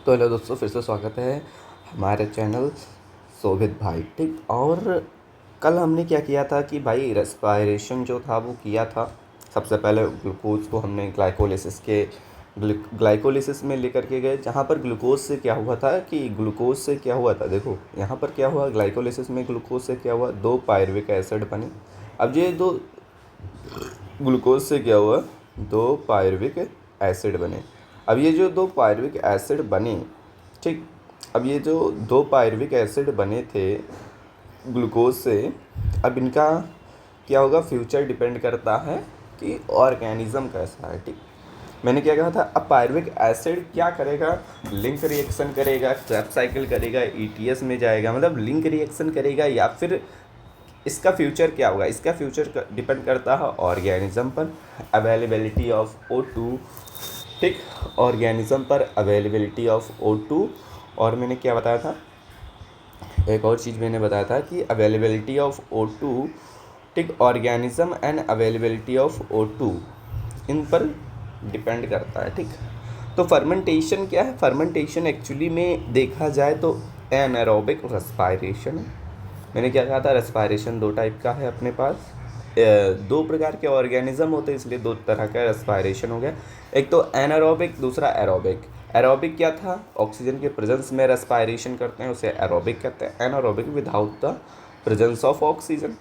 तो हेलो दोस्तों, फिर से स्वागत है हमारे चैनल शोभित भाई। ठीक। और कल हमने क्या किया था कि भाई रेस्पायरेशन जो था वो किया था। सबसे पहले ग्लूकोज को हमने ग्लाइकोलिसिस में लेकर के गए, जहाँ पर ग्लूकोज से क्या हुआ था कि ग्लूकोज से क्या हुआ था, देखो यहाँ पर क्या हुआ, ग्लाइकोलिसिस में ग्लूकोज से क्या हुआ, दो पायरुविक एसिड बने। अब ये दो ग्लूकोज से क्या हुआ, दो पायरुविक एसिड बने। अब ये जो दो पायरुविक एसिड बने, ठीक, अब ये जो दो पायरुविक एसिड बने थे ग्लूकोज से, अब इनका क्या होगा, फ्यूचर डिपेंड करता है कि ऑर्गेनिज्म कैसा है। ठीक। मैंने क्या कहा था, अब पायरुविक एसिड क्या करेगा, लिंक रिएक्शन करेगा, क्रेब्स साइकिल करेगा, ईटीएस में जाएगा, मतलब लिंक रिएक्शन करेगा, या फिर इसका फ्यूचर क्या होगा, इसका फ्यूचर डिपेंड करता है ऑर्गेनिज्म पर, अवेलेबिलिटी ऑफ O2। ठीक। ऑर्गेनिज्म पर अवेलेबिलिटी ऑफ O2। और मैंने क्या बताया था, एक और चीज़ मैंने बताया था कि अवेलेबिलिटी ऑफ O2, ठीक, organism and availability of O2 इन पर डिपेंड करता है। ठीक। तो फर्मेंटेशन क्या है, फर्मेंटेशन एक्चुअली में देखा जाए तो एनारोबिक रेस्पायरेशन है। मैंने क्या कहा था, रेस्पायरेशन दो टाइप का है अपने पास, दो प्रकार के ऑर्गेनिज्म होते हैं, इसलिए दो तरह का रेस्पायरेशन हो गया। एक तो एनारोबिक, दूसरा एरोबिक। एरोबिक क्या था, ऑक्सीजन के प्रेजेंस में रेस्पायरेशन करते हैं, उसे एरोबिक कहते हैं। Anaerobic without the presence of oxygen.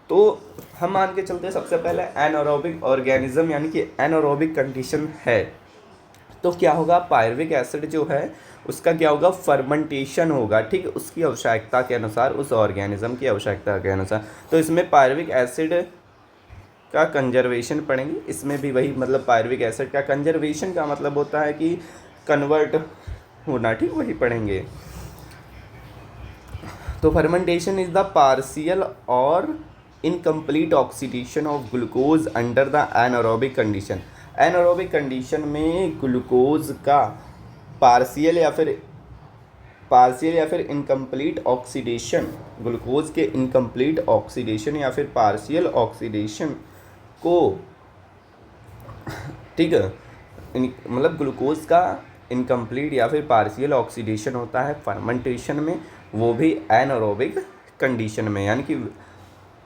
तो हम मान के चलते हैं सबसे पहले एनारोबिक ऑर्गेनिज्म यानी कि एनारोबिक कंडीशन है, तो क्या होगा, पायरुविक एसिड जो है उसका क्या होगा, फर्मेंटेशन होगा। ठीक, उसकी आवश्यकता के अनुसार, उस ऑर्गेनिज्म की आवश्यकता के अनुसार। तो इसमें पायरुविक एसिड का कंजर्वेशन पढ़ेंगे, इसमें भी वही, मतलब पायरुविक एसिड का कंजर्वेशन का मतलब होता है कि कन्वर्ट होना। ठीक, वही पढ़ेंगे। तो फर्मेंटेशन इज द पार्शियल और incomplete oxidation of glucose under the anaerobic condition. Anaerobic condition में ग्लूकोज का पार्शियल या फिर इनकम्प्लीट ऑक्सीडेशन, ग्लूकोज के इनकम्प्लीट ऑक्सीडेशन या फिर पार्शियल ऑक्सीडेशन को, ठीक है, मतलब ग्लूकोज का इनकम्प्लीट या फिर पार्शियल ऑक्सीडेशन होता है फर्मेंटेशन में, वो भी एनारोबिक कंडीशन में, यानी कि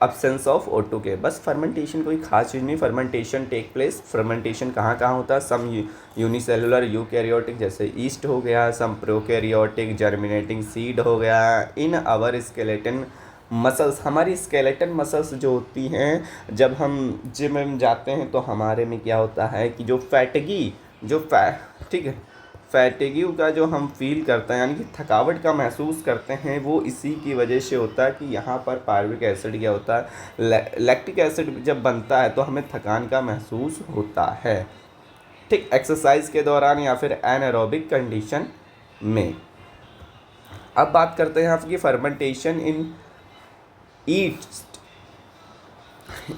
अब्सेंस ऑफ O2 के। बस फर्मेंटेशन कोई खास चीज़ नहीं, फर्मेंटेशन टेक प्लेस, फर्मेंटेशन कहाँ कहाँ होता है, सम यूनिसेलुलर यूकैरियोटिक जैसे ईस्ट हो गया, सम प्रोकैरियोटिक जर्मिनेटिंग सीड हो गया, इन आवर स्केलेटन मसल्स, हमारी स्केलेटन मसल्स जो होती हैं, जब हम जिम में जाते हैं तो हमारे में क्या होता है कि जो फैटिगी, ठीक है, फैटिगी का जो हम फील करते हैं यानी कि थकावट का महसूस करते हैं, वो इसी की वजह से होता है कि यहाँ पर पायरुविक एसिड क्या होता है, लैक्टिक एसिड जब बनता है तो हमें थकान का महसूस होता है। ठीक, एक्सरसाइज के दौरान या फिर एनारोबिक कंडीशन में। अब बात करते हैं आपकी फर्मेंटेशन इन ईस्ट।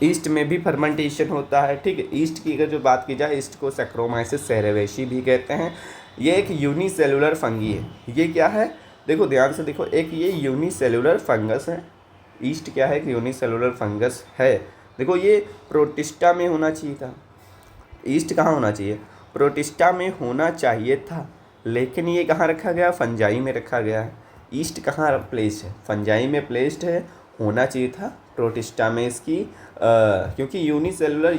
ईस्ट में भी फर्मेंटेशन होता है। ठीक है, ईस्ट की अगर जो बात की जाए, ईस्ट को सैक्रोमाइसिस सेरेवेसी भी कहते हैं। ये एक यूनिसेलुलर फंगी है। ये क्या है, देखो ध्यान से देखो, एक ये यूनिसेलुलर फंगस है। ईस्ट क्या है, एक यूनिसेलुलर फंगस है। देखो ये प्रोटिस्टा में होना चाहिए था, ईस्ट कहाँ होना चाहिए, प्रोटिस्टा में होना चाहिए था, लेकिन ये कहाँ रखा गया, फंजाई में रखा गया है। ईस्ट कहाँ प्लेस्ड है, फंजाई में प्लेस्ड है, होना चाहिए था प्रोटिस्टा में इसकी, क्योंकि यूनिसेलुलर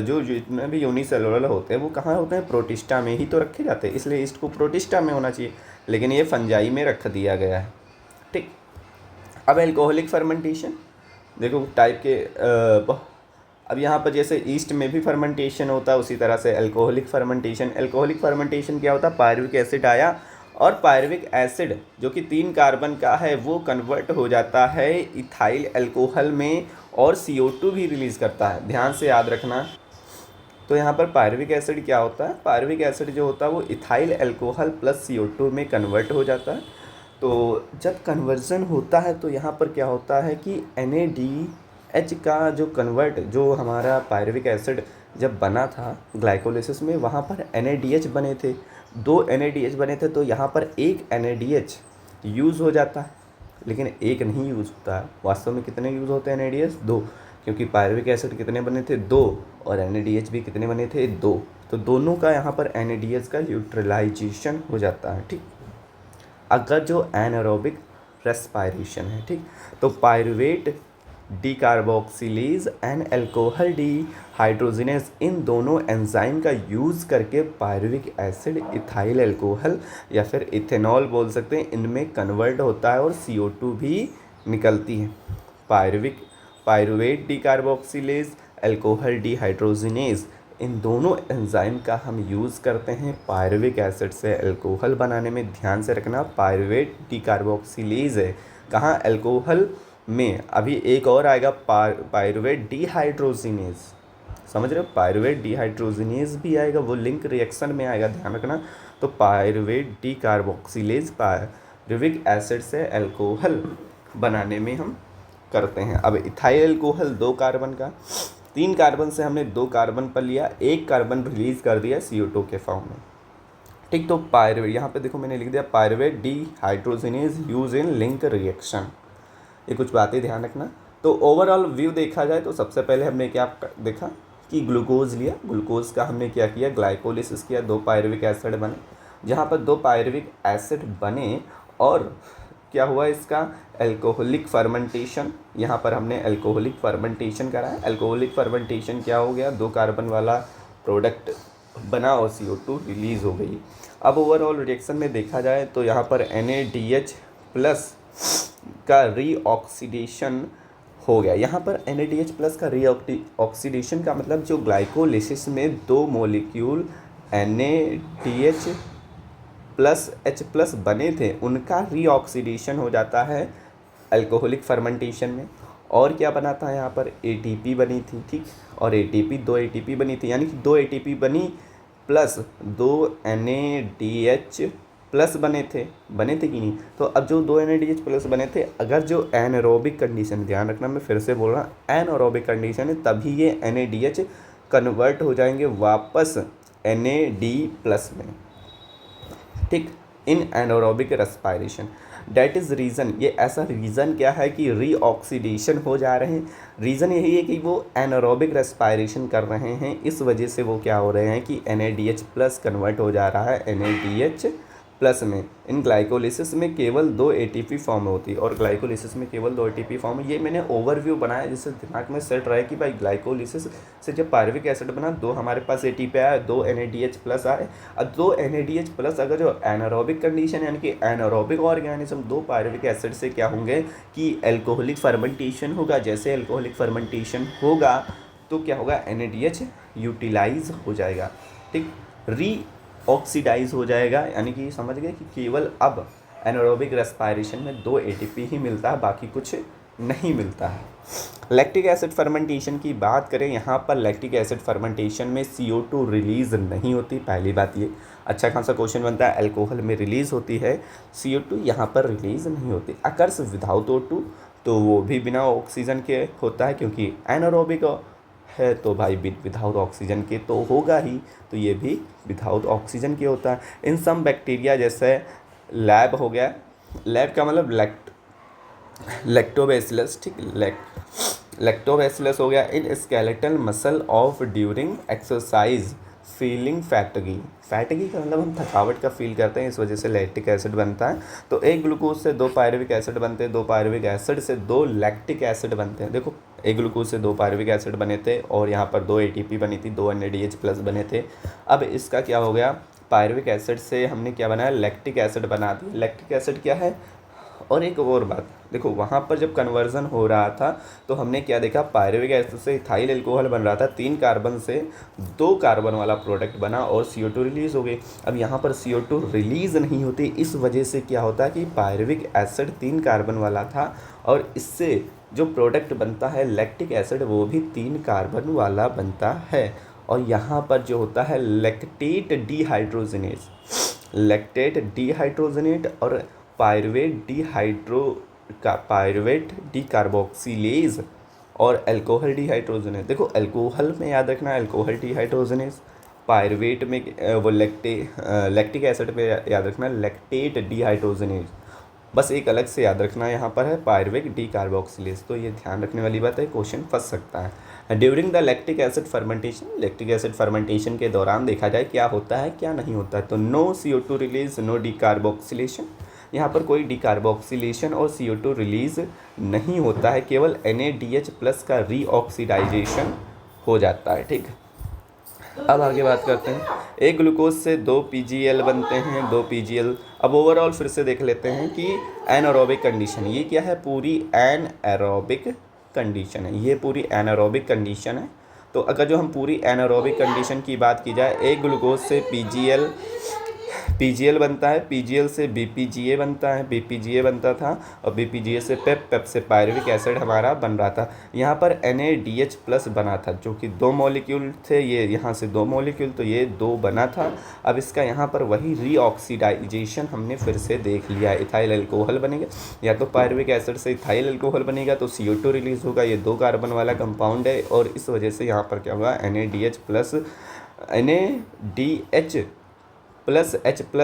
जो जितने भी यूनिसेलुलर होते हैं वो कहाँ होते हैं, प्रोटिस्टा में ही तो रखे जाते हैं, इसलिए ईस्ट को प्रोटिस्टा में होना चाहिए, लेकिन ये फंजाई में रख दिया गया है। ठीक। अब एल्कोहलिक फर्मेंटेशन देखो टाइप के, अब यहाँ पर जैसे ईस्ट में भी फर्मेंटेशन होता है, उसी तरह से एल्कोहलिक फर्मेंटेशन। एल्कोहलिक फर्मेंटेशन क्या होता है, पायरुविक एसिड आया और पायरुविक एसिड जो कि 3 कार्बन का है वो कन्वर्ट हो जाता है इथाइल अल्कोहल में, और CO2 भी रिलीज़ करता है, ध्यान से याद रखना। तो यहाँ पर पायरुविक एसिड क्या होता है, पायरुविक एसिड जो होता है वो इथाइल अल्कोहल प्लस CO2 में कन्वर्ट हो जाता है। तो जब कन्वर्जन होता है तो यहाँ पर क्या होता है कि NADH का जो कन्वर्ट, जो हमारा पायरुविक एसिड जब बना था ग्लाइकोलिसिस में, वहाँ पर NADH बने थे, 2 NADH बने थे, तो यहाँ पर एक NADH यूज़ हो जाता है, लेकिन एक नहीं यूज़ होता है। वास्तव में कितने यूज़ होते हैं NADH, 2, क्योंकि पायरुविक एसिड कितने बने थे, 2, और NADH भी कितने बने थे, 2। तो दोनों का यहाँ पर NADH का न्यूट्रलाइजेशन हो जाता है। ठीक। अगर जो एनारोबिक रेस्पायरेशन है, ठीक, तो pyruvate decarboxylase and alcohol dehydrogenase इन दोनों एंजाइम का यूज़ करके पायरुविक एसिड इथाइल अल्कोहल या फिर इथेनॉल बोल सकते हैं, इनमें कन्वर्ट होता है और CO2 भी निकलती है। पायरुवेट डीकार्बोक्सिलेज अल्कोहल डीहाइड्रोजिनेज इन दोनों एंजाइम का हम यूज़ करते हैं पायरुविक एसिड से अल्कोहल बनाने में। ध्यान से रखना, पायरुवेट डीकार्बोक्सिलेज है कहाँ, अल्कोहल में। अभी एक और आएगा पायरुवेट डीहाइड्रोजिनेज, समझ रहे हो, पायरुवेट डीहाइड्रोजिनेज भी आएगा, वो लिंक रिएक्शन में आएगा, ध्यान रखना। तो पायरुवेट डीकार्बोक्सिलेज पायरुविक एसिड से अल्कोहल बनाने में हम करते हैं। अब इथाइल अल्कोहल 2 कार्बन का, 3 कार्बन से हमने 2 कार्बन पर लिया, 1 कार्बन रिलीज कर दिया CO2 के फॉर्म में, ठीक। तो पायरुवेट, यहाँ पे देखो मैंने लिख दिया pyruvate dehydrogenase use in link reaction, ये कुछ बातें ध्यान रखना। तो ओवरऑल व्यू देखा जाए तो सबसे पहले हमने क्या देखा कि ग्लूकोज लिया, ग्लूकोज का हमने क्या किया, ग्लाइकोलिसिस किया, 2 पायरुविक एसिड बने। जहाँ पर 2 पायरुविक एसिड बने और क्या हुआ इसका अल्कोहलिक फर्मेंटेशन, यहाँ पर हमने अल्कोहलिक फर्मेंटेशन करा है। अल्कोहलिक फर्मेंटेशन क्या हो गया, 2 कार्बन वाला प्रोडक्ट बना और CO2 रिलीज़ हो गई। अब ओवरऑल रिएक्शन में देखा जाए तो यहाँ पर NaDH प्लस का रीऑक्सीडेशन हो गया। यहाँ पर NaDH प्लस का रीऑक्सीडेशन का मतलब जो ग्लाइकोलिसिस में 2 molecule NaDH plus H plus बने थे, उनका रीऑक्सीडेशन हो जाता है अल्कोहलिक फर्मेंटेशन में। और क्या बना था यहाँ पर, ATP बनी थी, ठीक, और ATP 2 ATP बनी थी, यानी कि 2 ATP बनी प्लस 2 NaDH प्लस बने थे कि नहीं। तो अब जो 2 NaDH प्लस बने थे, अगर जो एनारोबिक कंडीशन, ध्यान रखना मैं फिर से बोल रहा हूँ, एनारोबिक कंडीशन है, तभी ये NaDH कन्वर्ट हो जाएंगे वापस NAD प्लस में, ठीक, इन anaerobic respiration. That is reason, ये ऐसा रीज़न क्या है कि रीऑक्सीडेशन हो जा रहे हैं, रीज़न यही है कि वो एनारोबिक रेस्पायरेशन कर रहे हैं, इस वजह से वो क्या हो रहे हैं कि NaDH प्लस कन्वर्ट हो जा रहा है NaDH प्लस में। इन ग्लाइकोलिसिस में केवल 2 ATP फॉर्म होती है और ग्लाइकोलिसिस में केवल 2 ATP फॉर्म है। ये मैंने ओवरव्यू बनाया जिससे दिमाग में सेट रहे कि भाई ग्लाइकोलिसिस से जब पायरुविक एसिड बना, 2 हमारे पास ATP आया, 2 NaDH प्लस आए। अब 2 NaDH प्लस अगर जो एनारोबिक कंडीशन यानी कि एनारोबिक ऑर्गेनिज्म 2 पायरुविक एसिड से क्या होंगे कि अल्कोहलिक फर्मेंटेशन होगा। जैसे अल्कोहलिक फर्मेंटेशन होगा तो क्या होगा, NaDH यूटिलाइज हो जाएगा, ठीक, ऑक्सीडाइज हो जाएगा, यानी कि समझ गए कि केवल अब एनारोबिक रेस्पायरेशन में 2 ATP ही मिलता है, बाकी कुछ नहीं मिलता है। लैक्टिक एसिड फर्मेंटेशन की बात करें, यहाँ पर लैक्टिक एसिड फर्मेंटेशन में CO2 रिलीज़ नहीं होती, पहली बात ये अच्छा खासा क्वेश्चन बनता है। अल्कोहल में रिलीज़ होती है CO2, यहाँ पर रिलीज़ नहीं होती। अकर्स विदाउट O2, तो वो भी बिना ऑक्सीजन के होता है, क्योंकि एनारोबिक है तो भाई विदाउट ऑक्सीजन के तो होगा ही, तो ये भी विदाउट ऑक्सीजन के होता है। इन सम बैक्टीरिया जैसे लैब हो गया, लैब का मतलब लैक्टोबैसिलस, ठीक, लैक्टोबैसिलस हो गया। In skeletal muscle of during exercise feeling fatigue का मतलब हम थकावट का फील करते हैं, इस वजह से लैक्टिक एसिड बनता है। तो एक ग्लूकोज से 2 पायरुविक एसिड बनते हैं, 2 पायरुविक एसिड से 2 लैक्टिक एसिड बनते हैं। देखो एक ग्लूकोज से 2 पायरुविक एसिड बने थे और यहाँ पर 2 ATP बनी थी, 2 NaDH प्लस बने थे। अब इसका क्या हो गया, पायरुविक एसिड से हमने क्या बनाया, लैक्टिक एसिड बना दिया। लैक्टिक एसिड क्या है, और एक और बात देखो, वहाँ पर जब कन्वर्जन हो रहा था तो हमने क्या देखा, पायरुविक एसिड से इथाइल अल्कोहल बन रहा था, 3 कार्बन से 2 कार्बन वाला प्रोडक्ट बना और CO2 रिलीज़ हो गई। अब यहाँ पर CO2 रिलीज़ नहीं होती, इस वजह से क्या होता है कि पायरुविक एसिड 3 कार्बन वाला था और इससे जो प्रोडक्ट बनता है लैक्टिक एसिड, वो भी 3 कार्बन वाला बनता है। और यहाँ पर जो होता है लैक्टेट डीहाइड्रोजनेट और पायरुवेट डीकार्बोक्सिलेज और अल्कोहल डीहाइड्रोजनेज। देखो अल्कोहल में याद रखना अल्कोहल डीहाइड्रोजनेज, पायरुवेट में वो लैक्टिक एसिड पे याद रखना लैक्टेट डीहाइड्रोजनेज। बस एक अलग से याद रखना यहाँ पर है पायरुवेट डीकार्बोक्सिलेज, तो ये ध्यान रखने वाली बात है, क्वेश्चन फंस सकता है। During the lactic acid fermentation के दौरान देखा जाए क्या होता है क्या नहीं होता है। तो no CO2 release, no decarboxylation, यहाँ पर कोई डिकार्बोक्सिलेशन और CO2 रिलीज़ नहीं होता है, केवल NADH+ का रीऑक्सीडाइजेशन हो जाता है। ठीक, अब आगे बात करते हैं। एक ग्लूकोज से 2 PgL बनते हैं, 2 PgL। अब ओवरऑल फिर से देख लेते हैं कि एनारोबिक कंडीशन, ये क्या है, पूरी एनारोबिक कंडीशन है, ये पूरी एनारोबिक कंडीशन है। तो अगर जो हम पूरी एनारोबिक कंडीशन की बात की जाए, एक ग्लूकोज से PgL बनता है, PgL से BPGA बनता है, BPGA बनता था, और BPGA से पेप से पायरुविक एसिड हमारा बन रहा था। यहाँ पर NADH+ बना था, जो कि 2 मॉलिक्यूल थे, ये यहाँ से 2 मॉलिक्यूल, तो ये 2 बना था। अब इसका यहाँ पर वही रीऑक्सीडाइजेशन हमने फिर से देख लिया है, इथाइल अल्कोहल बनेगा, या तो पायरुविक एसिड से इथाइल अल्कोहल बनेगा तो CO2 रिलीज़ होगा, ये 2 कार्बन वाला कंपाउंड है, और इस वजह से यहाँ पर क्या होगा, NADH+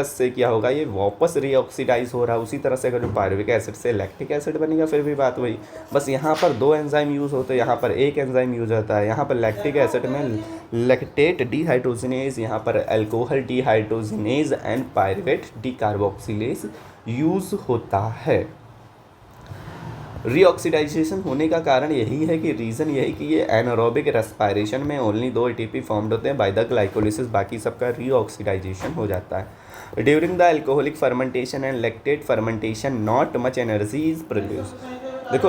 से क्या होगा, ये वापस रीऑक्सीडाइज हो रहा है। उसी तरह से अगर जो पायरुविक एसिड से लैक्टिक एसिड बनेगा, फिर भी बात वही, बस यहाँ पर 2 एंजाइम यूज़ होते हैं, यहाँ पर एक एंजाइम यूज़ होता है। यहाँ पर लैक्टिक एसिड में लैक्टेट डिहाइड्रोजिनेज, यहाँ पर alcohol dehydrogenase and pyruvate decarboxylase use होता है। रीऑक्सीडाइजेशन होने का कारण यही है कि रीज़न यही कि ये एनारोबिक रेस्पायरेशन में ओनली 2 ATP फॉर्म्ड होते हैं बाय द ग्लाइकोलिसिस, बाकी सबका रीऑक्सीडाइजेशन हो जाता है। During the alcoholic fermentation and lactate fermentation not much energy is produce. देखो,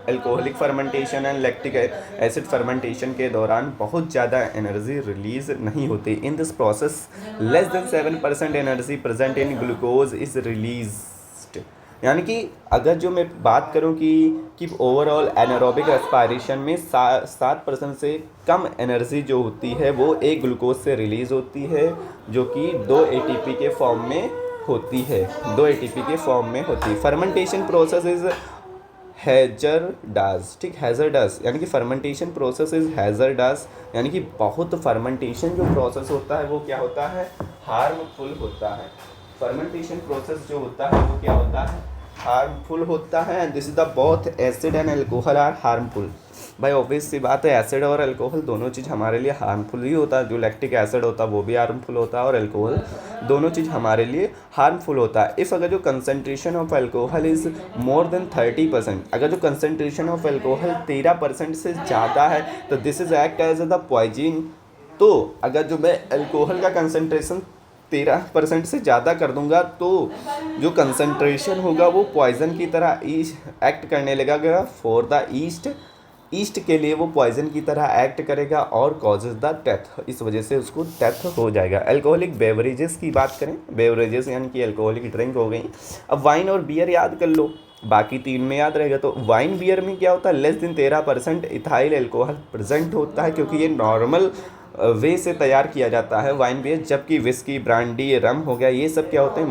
alcoholic fermentation and lactic acid fermentation के दौरान बहुत ज़्यादा एनर्जी रिलीज नहीं होती। In this process less than 7% energy present in glucose is released. यानी कि अगर जो मैं बात करूं कि ओवरऑल एनारोबिक रेस्पायरेशन में 7% से कम एनर्जी जो होती है वो एक ग्लूकोज से रिलीज़ होती है, जो कि 2 ATP के फॉर्म में होती है, 2 ATP के फॉर्म में होती है। फर्मेंटेशन प्रोसेस इज हैज़र्डस, ठीक, हैज़र्डस, यानी कि फर्मेंटेशन प्रोसेस इज हैज़र्डस, यानी कि बहुत फर्मेंटेशन जो प्रोसेस होता है वो क्या होता है, हार्मफुल होता है। फर्मेंटेशन प्रोसेस जो होता है वो क्या होता है, हार्मफुल होता है। This is the both acid and alcohol are harmful. भाई ऑब्वियस सी बात है, एसिड और अल्कोहल दोनों चीज़ हमारे लिए हार्मफुल ही होता है। जो लैक्टिक एसिड होता है वो भी हार्मफुल होता है, और अल्कोहल, दोनों चीज़ हमारे लिए हार्मफुल होता है। इफ़ अगर जो concentration of alcohol is more than 30%, अगर जो कंसनट्रेशन ऑफ अल्कोहल 13% से ज़्यादा है तो this is act as the poison. तो अगर जो मैं अल्कोहल का कंसनट्रेशन 13% से ज़्यादा कर दूंगा तो जो कंसंट्रेशन होगा वो पॉइज़न की तरह एक्ट करने लगेगा फॉर द ईस्ट के लिए वो पॉइज़न की तरह एक्ट करेगा और कॉजेज द डेथ, इस वजह से उसको डेथ हो जाएगा। अल्कोहलिक बेवरेजेस की बात करें, बेवरेजेस यानी कि अल्कोहलिक ड्रिंक हो गई। अब वाइन और बियर याद कर लो, बाकी 3 में याद रहेगा। तो वाइन बियर में क्या होता है, less than 13% ethyl alcohol present होता है, क्योंकि ये नॉर्मल वे से तैयार किया जाता है वाइन बियर। जबकि विस्की, ब्रांडी, रम हो गया, ये सब क्या होते हैं,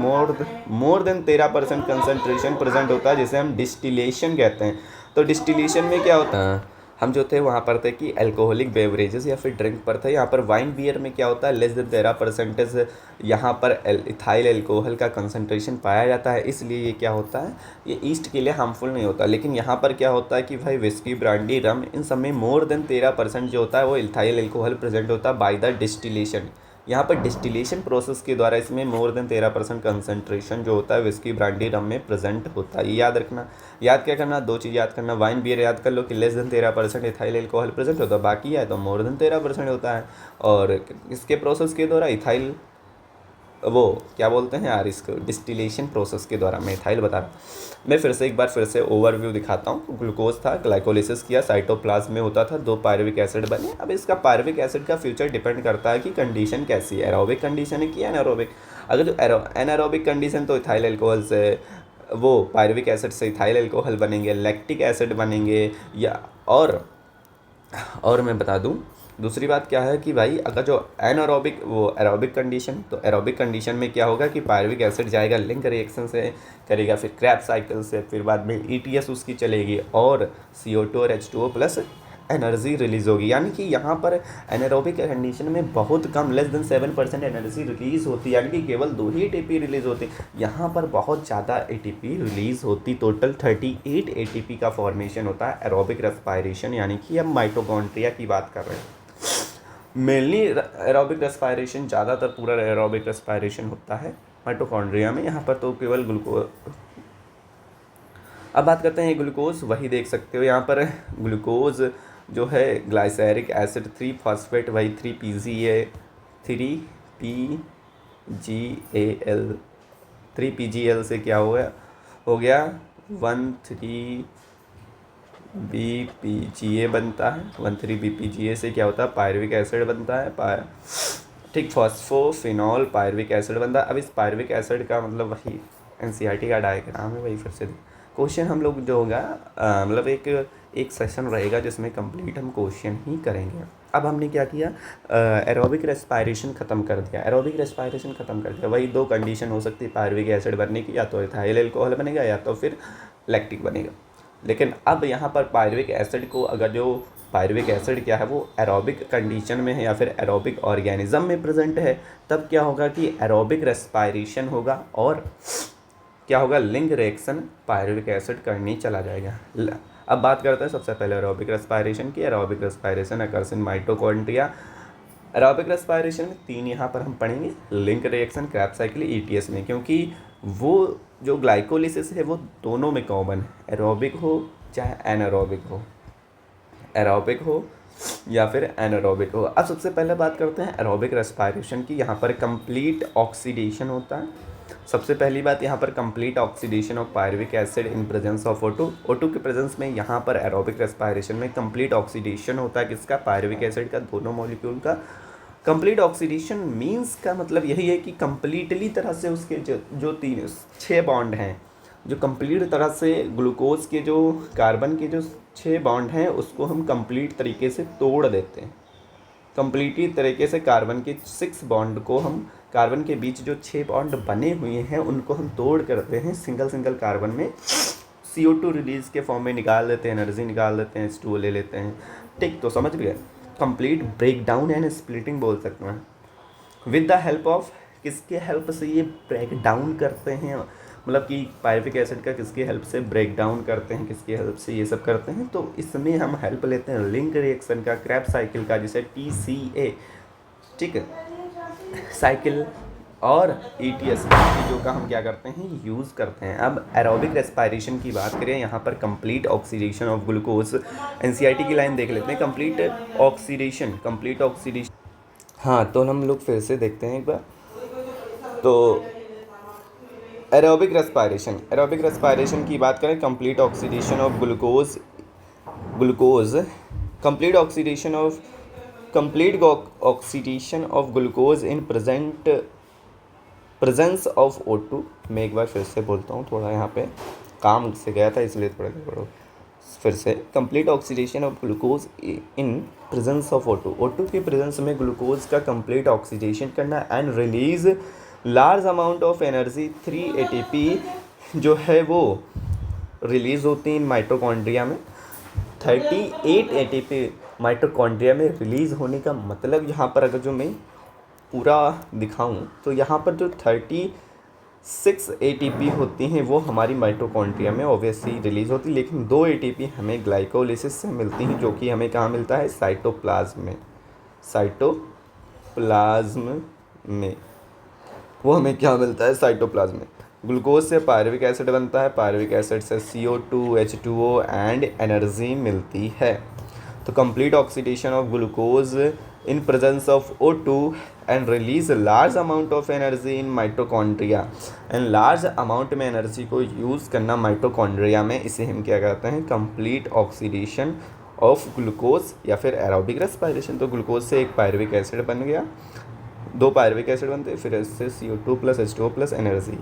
मोर देन 13% कंसनट्रेशन प्रेजेंट होता है, जिसे हम डिस्टिलेशन कहते हैं। तो डिस्टिलेशन में क्या होता है, हम जो थे वहाँ पर थे कि अल्कोहलिक बेवरेजेस या फिर ड्रिंक पर थे। यहाँ पर वाइन बियर में क्या होता है, लेस देन 13% यहाँ पर इथाइल अल्कोहल का कंसंट्रेशन पाया जाता है, इसलिए ये क्या होता है, ये ईस्ट के लिए हार्मफुल नहीं होता। लेकिन यहाँ पर क्या होता है कि भाई विस्की, ब्रांडी, रम, इन सब में मोर देन 13% जो होता है वो इथाइल अल्कोहल प्रेजेंट होता है बाय द डिस्टिलेशन। यहाँ पर डिस्टिलेशन प्रोसेस के द्वारा इसमें मोर देन 13% कंसंट्रेशन जो होता है विस्की, ब्रांडी, रम में प्रेजेंट होता है। ये याद रखना। याद क्या करना, 2 चीज़ याद करना, वाइन बियर याद कर लो कि less than 13% ethyl alcohol present होता है, बाकी है तो मोर देन 13% होता है। और इसके प्रोसेस के द्वारा इथाइल, वो क्या बोलते हैं यार इसको, डिस्टिलेशन प्रोसेस के द्वारा मैं इथाइल बता रहा हूँ। मैं फिर से ओवरव्यू दिखाता हूँ। ग्लूकोज था, ग्लाइकोलिसिस किया, साइटोप्लाज्म में होता था, 2 पायरुविक एसिड बने। अब इसका पायरुविक एसिड का फ्यूचर डिपेंड करता है कि कंडीशन कैसी है, एरोबिक कंडीशन है कि एनारोबिक। अगर जो एनारोबिक कंडीशन तो इथाइल अल्कोहल से, वो पायरुविक एसिड से इथाइल अल्कोहल बनेंगे, लैक्टिक एसिड बनेंगे, या और मैं बता दूँ दूसरी बात क्या है कि भाई अगर जो एनारोबिक, वो एरोबिक कंडीशन, तो एरोबिक कंडीशन में क्या होगा कि पायरुविक एसिड जाएगा, लिंक रिएक्शन से करेगा, फिर क्रैब साइकिल से, फिर बाद में ETS उसकी चलेगी, और CO2 और H2O प्लस एनर्जी रिलीज होगी। यानी कि यहाँ पर एनारोबिक कंडीशन में बहुत कम, लेस देन 7% एनर्जी रिलीज होती है, यानी कि केवल 2 ही ATP रिलीज होती। यहाँ पर बहुत ज़्यादा ATP रिलीज होती, टोटल 38 ATP का फॉर्मेशन होता है एरोबिक रेस्पायरेशन, यानी कि हम माइटोकॉन्ड्रिया की बात कर रहे हैं। मेनली एरोबिक रेस्पायरेशन, ज़्यादातर पूरा एरोबिक रेस्पायरेशन होता है माइटोकॉन्ड्रिया में, यहाँ पर तो केवल ग्लूकोज। अब बात करते हैं ग्लूकोज, वही देख सकते हो यहाँ पर ग्लूकोज जो है ग्लाइसेरिक एसिड 3 फॉस्फेट, वही 3 PgAl 3 PgL से क्या हो गया 13 BPGA बनता है। 13 BPGA से क्या होता है पायरुविक एसिड बनता है, ठीक, फॉस्फोफिनॉल पायरुविक एसिड बनता है। अब इस पायरुविक एसिड का मतलब वही NCERT का डायग्राम है, वही फिर से क्वेश्चन हम लोग जो होगा मतलब एक सेशन रहेगा जिसमें कंप्लीट हम क्वेश्चन ही करेंगे। अब हमने क्या किया, एरोबिक रेस्पायरेशन ख़त्म कर दिया। वही दो कंडीशन हो सकती है पायरुविक एसिड बनने की, या तो इथाइल अल्कोहल बनेगा या तो फिर लैक्टिक बनेगा। लेकिन अब यहाँ पर पायरुविक एसिड को, अगर जो पायरुविक एसिड क्या है वो एरोबिक कंडीशन में है या फिर एरोबिक ऑर्गेनिज्म में प्रेजेंट है, तब क्या होगा कि एरोबिक रेस्पायरेशन होगा और क्या होगा लिंक रिएक्शन पायरुविक एसिड करनी चला जाएगा। अब बात करते हैं सबसे पहले एरोबिक रेस्पायरेशन की। Aerobic respiration occurs in mitochondria. Aerobic respiration में 3 यहाँ पर हम पढ़ेंगे, link reaction, crabs cycle, ETS में, क्योंकि वो जो ग्लाइकोलिसिस है वो दोनों में कॉमन है, एरोबिक हो चाहे एरोबिक हो या फिर एनारोबिक हो। अब सबसे पहले बात करते हैं एरोबिक रेस्पायरेशन की। यहाँ पर कंप्लीट ऑक्सीडेशन होता है। सबसे पहली बात यहाँ पर complete oxidation of pyruvic acid in presence of O2 के प्रेजेंस में यहाँ पर एरोबिक रेस्पायरेशन में कंप्लीट ऑक्सीडेशन होता है किसका, पायरुविक एसिड का, दोनों मॉलिक्यूल का। कंप्लीट ऑक्सीडेशन मींस का मतलब यही है कि कंप्लीटली तरह से उसके जो 6 बॉन्ड हैं, जो कंप्लीट तरह से ग्लूकोज के जो कार्बन के जो 6 बॉन्ड हैं उसको हम कंप्लीट तरीके से तोड़ देते हैं। कंप्लीटली तरीके से कार्बन के 6 बॉन्ड को हम, कार्बन के बीच जो 6 बॉन्ड बने हुए हैं उनको हम तोड़ करते हैं, सिंगल कार्बन में CO2 रिलीज के फॉर्म में निकाल देते हैं, एनर्जी निकाल देते हैं, H2O ले लेते हैं, ठीक। तो समझ गए, complete break down and splitting बोल सकते हैं। विद द हेल्प ऑफ, किसके हेल्प से ये ब्रेक डाउन करते हैं, मतलब कि पायरुविक एसिड का किसके हेल्प से ब्रेक डाउन करते हैं, किसके हेल्प से ये सब करते हैं, तो इसमें हम हेल्प लेते हैं लिंक रिएक्शन का, क्रैब्स साइकिल का, जिसे TCA, ठीक है, साइकिल और ETS चीज़ों का हम क्या करते हैं यूज़ करते हैं। अब एरोबिक रेस्पायरेशन की बात करें, यहाँ पर complete oxidation of glucose, NCERT की लाइन देख लेते हैं, कंप्लीट ऑक्सीडेशन। हाँ, तो हम लोग फिर से देखते हैं एक बार। तो एरोबिक रेस्पायरेशन की बात करें, complete oxidation of glucose, complete oxidation of glucose in presence of O2। मैं एक बार फिर से बोलता हूँ, थोड़ा यहाँ पे काम से गया था इसलिए थोड़ा गड़बड़। फिर से, complete oxidation of glucose in presence of O2 के प्रेजेंस में ग्लूकोज का कंप्लीट ऑक्सीडेशन करना and release large amount of energy 3 ATP जो है वो रिलीज़ होती है माइटोकॉन्ड्रिया में। 38 ATP माइटोकॉन्ड्रिया में रिलीज़ होने का मतलब, यहाँ पर अगर जो मैं पूरा दिखाऊं तो यहाँ पर जो 36 ATP होती हैं वो हमारी माइटोकॉन्ड्रिया में ऑब्वियसली रिलीज़ होती है, लेकिन 2 ATP हमें ग्लाइकोलिसिस से मिलती हैं, जो कि हमें कहाँ मिलता है, साइटोप्लाज्म में। वो हमें क्या मिलता है, साइटोप्लाज्म में। ग्लूकोज से पायरुविक एसिड बनता है, पायरुविक एसिड से CO2 H2O एंड एनर्जी मिलती है। तो complete oxidation of glucose in presence of O2 and release large amount of energy in mitochondria, and large amount में एनर्जी को यूज़ करना माइटोकॉन्ड्रिया में, इसे हम क्या कहते हैं, कंप्लीट ऑक्सीडेशन ऑफ ग्लूकोज या फिर एरोबिक रेस्पायरेशन। तो ग्लूकोज से एक पायरुविक एसिड बन गया, 2 पायरुविक एसिड बनते हैं, फिर इससे CO2 + H2O + एनर्जी।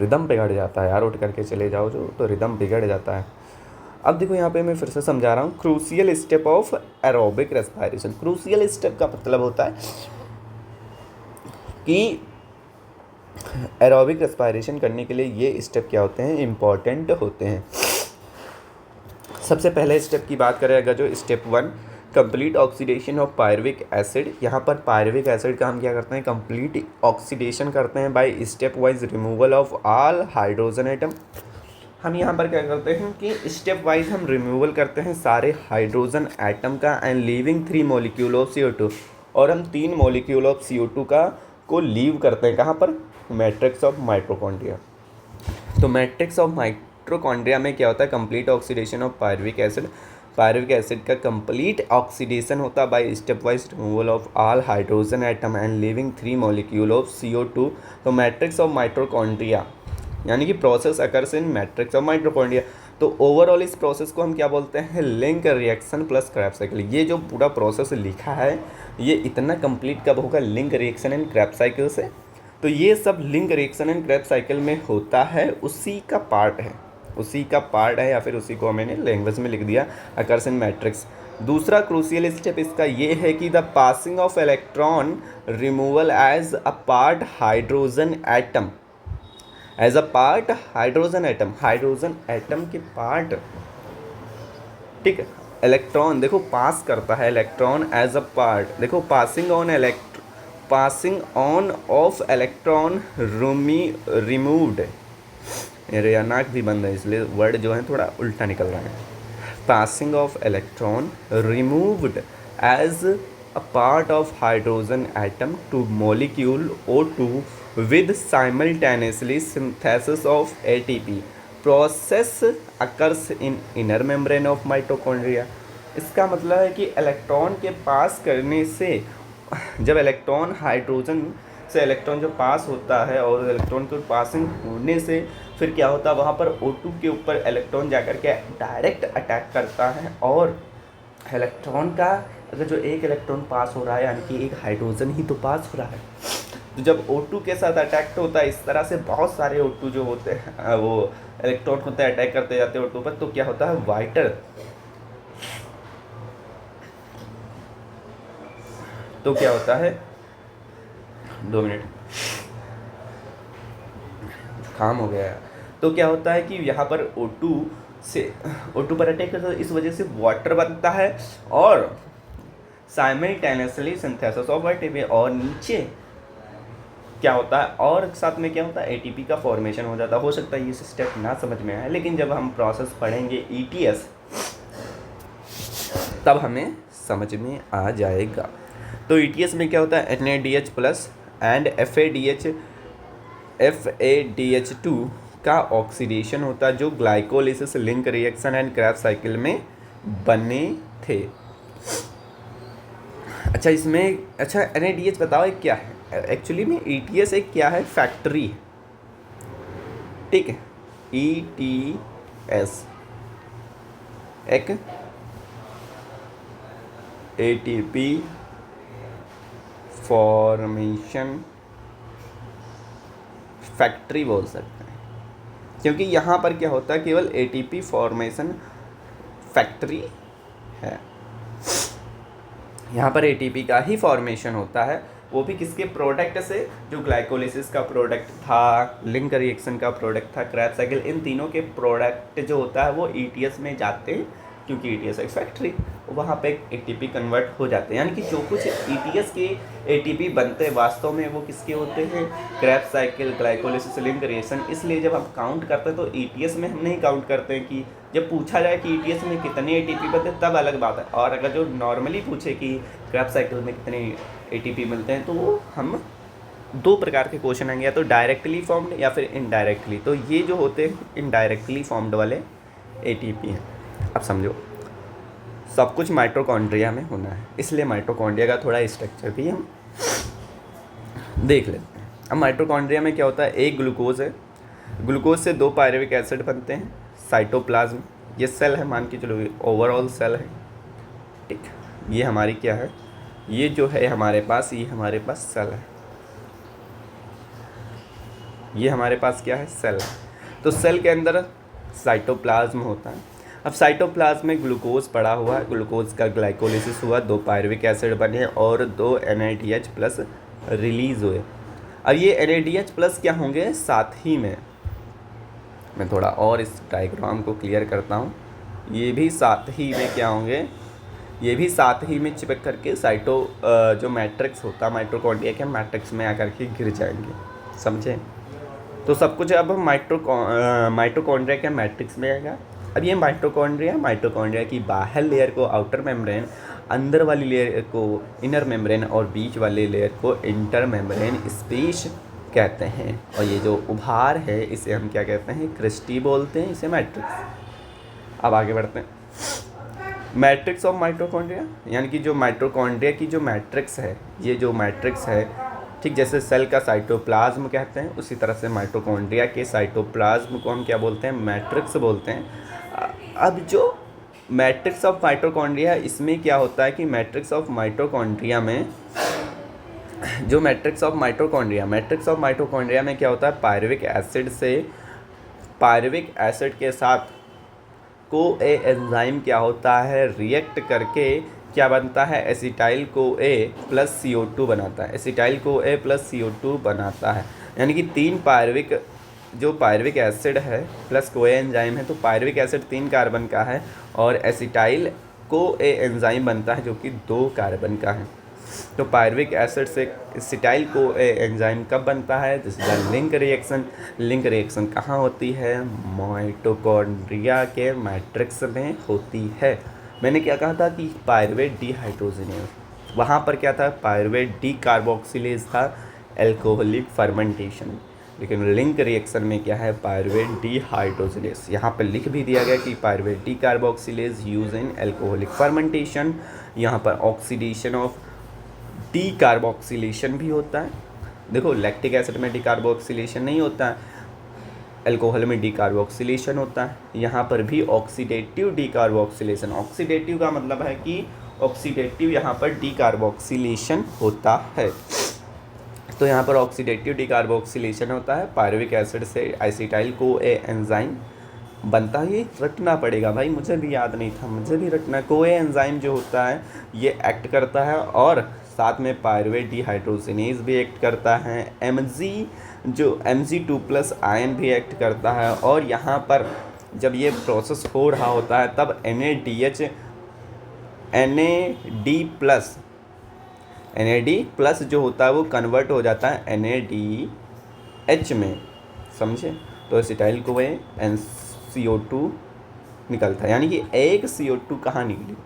रिदम बिगड़ जाता है यार, उठ करके चले जाओ जो, तो रिदम बिगड़ जाता है। अब देखो यहाँ पे मैं फिर से समझा रहा हूँ, crucial step of aerobic respiration. Crucial step का मतलब होता है कि एरोबिक रेस्पायरेशन करने के लिए ये स्टेप क्या होते हैं, इम्पॉर्टेंट होते हैं। सबसे पहले स्टेप की बात करें अगर, जो step 1 complete oxidation of pyruvic acid. यहाँ पर पायरुविक एसिड का हम क्या करते हैं, कंप्लीट ऑक्सीडेशन करते हैं by step wise removal of all hydrogen atom. हम यहाँ पर क्या करते हैं कि स्टेप वाइज हम रिमूवल करते हैं सारे हाइड्रोजन एटम का, and leaving 3 molecule of CO2, और हम 3 मॉलिक्यूल ऑफ CO2 का को लीव करते हैं, कहाँ पर, मैट्रिक्स ऑफ माइटोकॉन्ड्रिया। तो मैट्रिक्स ऑफ माइटोकॉन्ड्रिया में क्या होता है, complete oxidation of pyruvic acid. Pyruvic acid का कंप्लीट ऑक्सीडेशन होता है by step wise removal of all hydrogen atom and living 3 molecule of CO2। तो मैट्रिक्स ऑफ माइटोकॉन्ड्रिया यानी कि process occurs in matrix of mitochondria. तो overall इस process को हम क्या बोलते हैं, link reaction plus Krebs cycle. ये जो पूरा प्रोसेस लिखा है ये इतना कंप्लीट कब होगा, link reaction and Krebs cycle से। तो ये सब link reaction and Krebs cycle में होता है, उसी का पार्ट है या फिर उसी को मैंने लैंग्वेज में लिख दिया, अकर्स इन मैट्रिक्स। दूसरा क्रूशियल स्टेप इसका ये है कि the passing of electron removal as a part hydrogen atom, as a part hydrogen atom के पार्ट, ठीक है। इलेक्ट्रॉन देखो पास करता है, इलेक्ट्रॉन एज अ पार्ट, देखो passing on of electron removed, मेरे नाक भी बंद है इसलिए वर्ड जो है थोड़ा उल्टा निकल रहा है। Passing of electron removed as a part of hydrogen atom to molecule O2 with simultaneously synthesis of ATP process occurs in inner membrane of mitochondria। इसका मतलब है कि इलेक्ट्रॉन के पास करने से, जब इलेक्ट्रॉन हाइड्रोजन से इलेक्ट्रॉन जो पास होता है और इलेक्ट्रॉन के पासिंग होने से फिर क्या होता है, वहाँ पर O2 के ऊपर इलेक्ट्रॉन जाकर के डायरेक्ट अटैक करता है, और इलेक्ट्रॉन का अगर जो एक इलेक्ट्रॉन पास हो रहा है यानी कि एक हाइड्रोजन ही तो पास हो रहा है, तो जब O2 के साथ अटैक होता है इस तरह से बहुत सारे O2 जो होते हैं वो इलेक्ट्रॉन होते हैं अटैक करते जाते हैं O2 पर, तो क्या होता है वाइटर, तो क्या होता है 2 मिनट काम हो गया है। तो क्या होता है कि यहाँ पर O2 पर अटैक करता है, इस वजह से वाटर बनता है और साइमल्टेनियसली सिंथेसिस ऑफ ATP, और नीचे क्या होता है और साथ में क्या होता है ATP का फॉर्मेशन हो जाता है। हो सकता है ये स्टेप ना समझ में आए, लेकिन जब हम प्रोसेस पढ़ेंगे ETS तब हमें समझ में आ जाएगा। तो ETS में क्या होता है NADH प्लस एंड FADH2 का ऑक्सीडेशन होता है, जो glycolysis link reaction and Krebs cycle में बने थे। अच्छा इसमें NADH बताओ एक क्या है, एक्चुअली में ETS एक क्या है, फैक्ट्री, ठीक है। ETS एक ATP फॉर्मेशन फैक्ट्री बोल सकते हैं, क्योंकि यहाँ पर क्या होता है केवल ATP फॉर्मेशन फैक्ट्री है, यहाँ पर ATP का ही फॉर्मेशन होता है, वो भी किसके प्रोडक्ट से, जो ग्लाइकोलिसिस का प्रोडक्ट था, लिंक रिएक्शन का प्रोडक्ट था, क्रेब्स साइकिल, इन तीनों के प्रोडक्ट जो होता है वो ETS में जाते हैं, क्योंकि ETS एक फैक्ट्री, वहाँ पे ATP कन्वर्ट हो जाते हैं। यानी कि जो कुछ ETS के ATP बनते हैं वास्तव में वो किसके होते हैं, Krebs cycle, glycolysis, link reaction. इसलिए जब हम काउंट करते हैं तो ETS में हम नहीं काउंट करते हैं, कि जब पूछा जाए कि ETS में कितने ATP बनते हैं तब अलग बात है, और अगर जो नॉर्मली पूछे कि क्रेब्स साइकिल में कितने ATP मिलते हैं तो वो हम 2 प्रकार के क्वेश्चन आएंगे, या तो डायरेक्टली फॉर्म्ड या फिर इनडायरेक्टली। तो ये जो होते हैं इनडायरेक्टली फॉर्म्ड वाले ATP हैं। अब समझो सब कुछ माइटोकॉन्ड्रिया में होना है, इसलिए माइटोकॉन्ड्रिया का थोड़ा स्ट्रक्चर भी हम देख लेते हैं। अब माइटोकॉन्ड्रिया में क्या होता है, एक ग्लूकोज है, ग्लूकोज से 2 पायरुविक एसिड बनते हैं, साइटोप्लाज्म, ये सेल है, मान के चलो ओवरऑल सेल है, ठीक। ये हमारी क्या है, ये जो है हमारे पास, ये हमारे पास सेल है, ये हमारे पास क्या है, सेल है। तो सेल के अंदर साइटोप्लाज्म होता है। अब साइटोप्लाज्म में ग्लूकोज पड़ा हुआ है, ग्लूकोज का ग्लाइकोलिसिस हुआ, 2 पायरुविक एसिड बने और 2 NADH प्लस रिलीज़ हुए। अब ये NADH प्लस क्या होंगे साथ ही में, मैं थोड़ा और इस डायग्राम को क्लियर करता हूँ, ये भी साथ ही में क्या होंगे, ये भी साथ ही में चिपक करके जो मैट्रिक्स होता है माइटोकॉन्ड्रिया के मैट्रिक्स में आकर के गिर जाएंगे, समझे। तो सब कुछ अब माइटोकॉन्ड्रिया के मैट्रिक्स में आएगा। अब ये माइटोकॉन्ड्रिया की बाहर लेयर को आउटर मेम्ब्रेन, अंदर वाली लेयर को इनर मेम्ब्रेन और बीच वाले लेयर को इंटर मेम्ब्रेन स्पेस कहते हैं। और ये जो उभार है इसे हम क्या कहते हैं, क्रिस्टी बोलते हैं, इसे मैट्रिक्स। अब आगे बढ़ते हैं। मैट्रिक्स ऑफ माइटोकॉन्ड्रिया, यानी कि जो माइटोकॉन्ड्रिया की जो मैट्रिक्स है, ये जो मैट्रिक्स है, ठीक जैसे सेल का साइटोप्लाज्म कहते हैं, उसी तरह से माइटोकॉन्ड्रिया के साइटोप्लाज्म को हम क्या बोलते हैं, मैट्रिक्स बोलते हैं। अब जो मैट्रिक्स ऑफ माइटोकॉन्ड्रिया, इसमें क्या होता है कि मैट्रिक्स ऑफ माइटोकॉन्ड्रिया में जो मैट्रिक्स ऑफ माइटोकॉन्ड्रिया में क्या होता है, पायरुविक एसिड के साथ को ए एंजाइम क्या होता है, रिएक्ट करके क्या बनता है, एसिटाइल को ए प्लस CO2 बनाता है, एसिटाइल को ए प्लस CO2 बनाता है। यानी कि तीन पायरुविक एसिड है प्लस को ए एंजाइम है, तो पायरुविक एसिड 3 कार्बन का है और एसिटाइल को ए एंजाइम बनता है जो कि 2 कार्बन का है। तो पायरुविक एसिड से एसिटाइल को ए एंजाइम कब बनता है, this is the link reaction कहाँ होती है, माइटोकॉन्ड्रिया के मैट्रिक्स में होती है। मैंने क्या कहा था कि पायरुवेट डीहाइड्रोजिनेज, वहाँ पर क्या था, पायरुवेट डी कार्बोक्सिलेज था, एल्कोहलिक फर्मेंटेशन। लेकिन लिंक रिएक्शन में क्या है, पायरुवेट डीहाइड्रोजिनेज। यहाँ पर लिख भी दिया गया कि pyruvate D carboxylase use in alcoholic fermentation. यहाँ पर ऑक्सीडेशन ऑफ डी कार्बोक्सिलेशन भी होता है। देखो लैक्टिक एसिड में डी कार्बोक्सिलेशन नहीं होता है, अल्कोहल में डी कार्बोक्सिलेशन होता है। यहाँ पर भी ऑक्सीडेटिव डी कार्बोक्सिलेशन, ऑक्सीडेटिव का मतलब है कि ऑक्सीडेटिव यहाँ पर डी कार्बोक्सिलेशन होता है। तो यहाँ पर ऑक्सीडेटिव डी कार्बोक्सिलेशन होता है, पायरुविक एसिड से एसिटाइल को ए एंजाइम बनता है। ये रटना पड़ेगा भाई, मुझे भी याद नहीं था, मुझे भी रटना। को ए एंजाइम जो होता है ये एक्ट करता है और साथ में पायरुवेट डीहाइड्रोजिनेज भी एक्ट करता है, Mg2+ आयन भी एक्ट करता है। और यहाँ पर जब ये प्रोसेस हो रहा होता है तब NAD+ जो होता है वो कन्वर्ट हो जाता है NADH में, समझे। तो एसिटाइल को ए CO2 निकलता है, यानी कि एक CO2 कहाँ निकली,